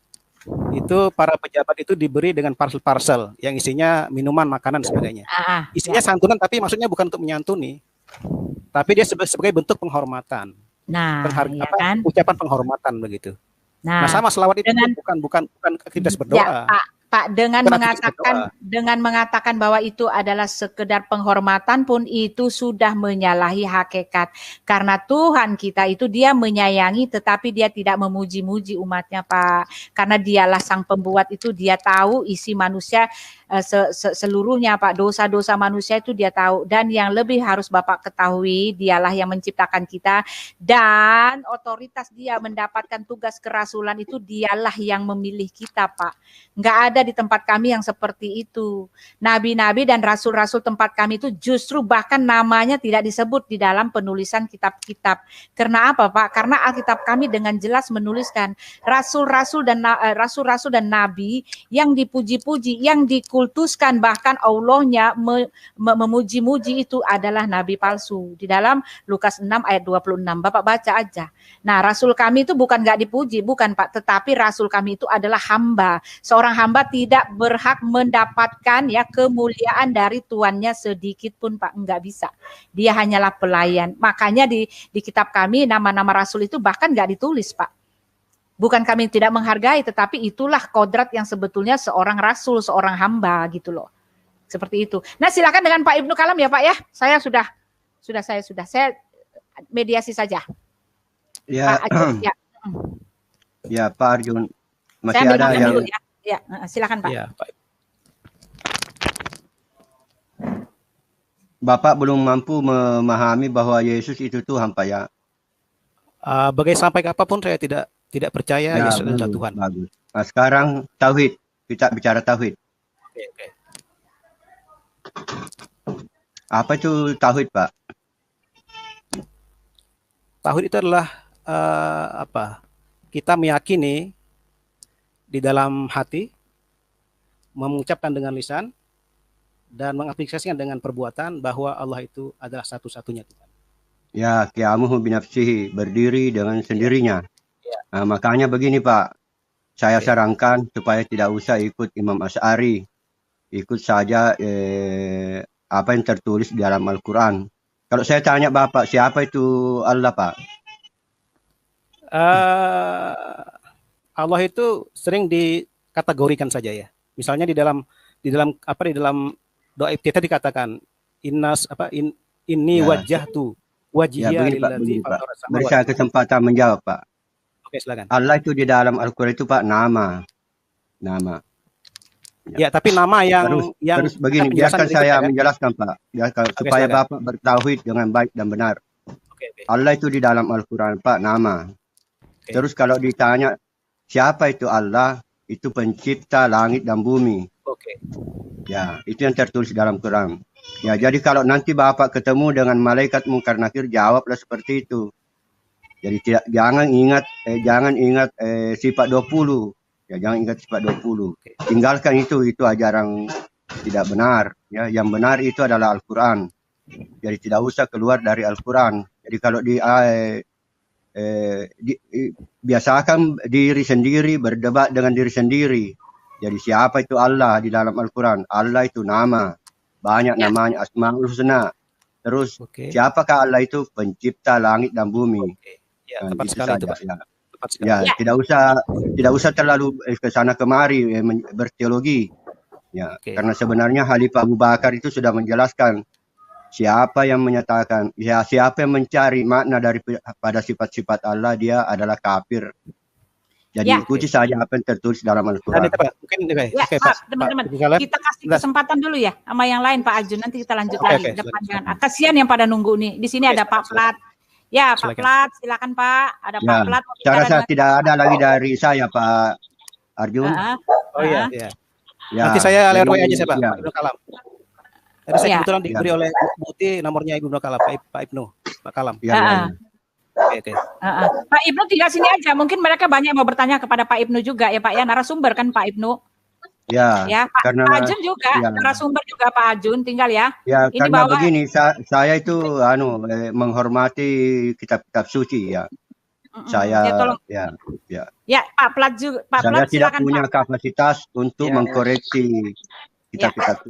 itu para pejabat itu diberi dengan parcel-parcel yang isinya minuman, makanan, sebagainya. Isinya santunan, tapi maksudnya bukan untuk menyantuni, tapi dia sebagai bentuk penghormatan. Ucapan penghormatan begitu. Nah, sama selawat itu bukan aktivitas berdoa. Ya, Pak, dengan mengatakan bahwa itu adalah sekedar penghormatan pun itu sudah menyalahi hakikat. Karena Tuhan kita itu dia menyayangi tetapi dia tidak memuji-muji umatnya Pak. Karena dialah sang pembuat itu, dia tahu isi manusia seluruhnya Pak, dosa-dosa manusia itu dia tahu. Dan yang lebih harus Bapak ketahui, dialah yang menciptakan kita, dan otoritas dia mendapatkan tugas kerasulan itu dialah yang memilih kita Pak. Nggak ada di tempat kami yang seperti itu. Nabi-nabi dan rasul-rasul tempat kami itu justru bahkan namanya tidak disebut di dalam penulisan kitab-kitab. Karena apa Pak? Karena Alkitab kami dengan jelas menuliskan rasul-rasul dan nabi yang dipuji-puji, yang dikultuskan, bahkan Allahnya memuji-muji itu adalah nabi palsu. Di dalam Lukas 6 ayat 26. Bapak baca aja. Nah, rasul kami itu bukan nggak dipuji, bukan Pak, tetapi rasul kami itu adalah hamba. Seorang hamba tidak berhak mendapatkan ya kemuliaan dari tuannya sedikit pun Pak, enggak bisa. Dia hanyalah pelayan. Makanya di kitab kami nama-nama rasul itu bahkan enggak ditulis Pak. Bukan kami tidak menghargai, tetapi itulah kodrat yang sebetulnya seorang rasul, seorang hamba gitu loh. Seperti itu. Nah, silakan dengan Pak Ibnu Kalam ya Pak ya. Saya sudah mediasi saja. Ya. Pak Arjun, ya. Ya, Pak Arjun. Masih saya ada yang dulu, ya. Ya, silakan Pak. Ya, Pak. Bapak belum mampu memahami bahwa Yesus itu Tuhan Pak ya. Sampai apapun saya tidak percaya Yesus adalah Tuhan. Bagus. Nah, sekarang tauhid, kita bicara tauhid. Oke. Apa itu tauhid Pak? Tauhid itu adalah kita meyakini di dalam hati, mengucapkan dengan lisan, dan mengaplikasikan dengan perbuatan bahwa Allah itu adalah satu-satunya Tuhan. Ya, qiyamuhu binafsihi, berdiri dengan sendirinya. Ya. Nah, makanya begini Pak, saya sarankan supaya tidak usah ikut Imam Asy'ari, ikut saja apa yang tertulis di dalam Al-Quran. Kalau saya tanya Bapak, siapa itu Allah Pak? Allah itu sering dikategorikan saja ya. Misalnya di dalam doa kita dikatakan inni wajjahtu wajhiya lillazi fatara samawati. Beri saya kesempatan menjawab Pak. Oke, silakan. Allah itu di dalam Al-Quran itu Pak nama. Ya, tapi nama yang terus begini, biarkan saya menjelaskan Pak. Supaya silakan. Bapak bertauhid dengan baik dan benar. Oke. Allah itu di dalam Al-Quran Pak nama. Terus kalau ditanya siapa itu Allah, itu pencipta langit dan bumi. Oke. Ya, itu yang tertulis dalam Quran. Ya, jadi kalau nanti Bapak ketemu dengan malaikat mungkar nakir, jawablah seperti itu. Jadi jangan ingat sifat 20. Ya, jangan ingat sifat 20. Tinggalkan itu ajaran tidak benar. Ya, yang benar itu adalah Al-Quran. Jadi tidak usah keluar dari Al-Quran. Jadi kalau biasakan diri sendiri berdebat dengan diri sendiri. Jadi siapa itu Allah di dalam Al-Quran? Allah itu nama. Banyak namanya, Asmaul Husna. Terus siapakah Allah itu? Pencipta langit dan bumi. Ya, tepat sekali itu, Pak. Tepat sekali. Ya, tidak usah terlalu ke sana kemari berteologi. Ya, karena sebenarnya Khalifah Abu Bakar itu sudah menjelaskan siapa yang menyatakan, ya siapa yang mencari makna daripada sifat-sifat Allah, dia adalah kafir. Jadi ikuti saja apa yang tertulis dalam Al-Quran. Pak, teman-teman, kita kasih kesempatan dulu ya sama yang lain, Pak Ajun. Nanti kita lanjut lagi. Kasihan yang pada nunggu nih. Di sini ada Pak Plat. Ya, Pak Plat, silakan Pak. Ada Pak Plat. Saya rasa tidak ada lagi dari saya, Pak Arjun. Oh iya. Nanti saya lewat WA aja, Pak. Ibnu Kalam. Tadi saya kebetulan diberi oleh Buti nomornya Ibnu Kalam, Pak Ibnu, Pak Kalam. Oke. Pak Ibnu tinggal sini aja. Mungkin mereka banyak mau bertanya kepada Pak Ibnu juga ya, Pak ya. Narasumber kan Pak Ibnu. Ya, Pak Ajun juga, narasumber juga Pak Ajun, tinggal ya. Ya, ini karena begini, saya itu menghormati kitab-kitab suci ya. Saya Ya, Pak Plat juga. Pak saya Plat, tidak silakan, punya Pak. kapasitas untuk mengkoreksi kitab-kitab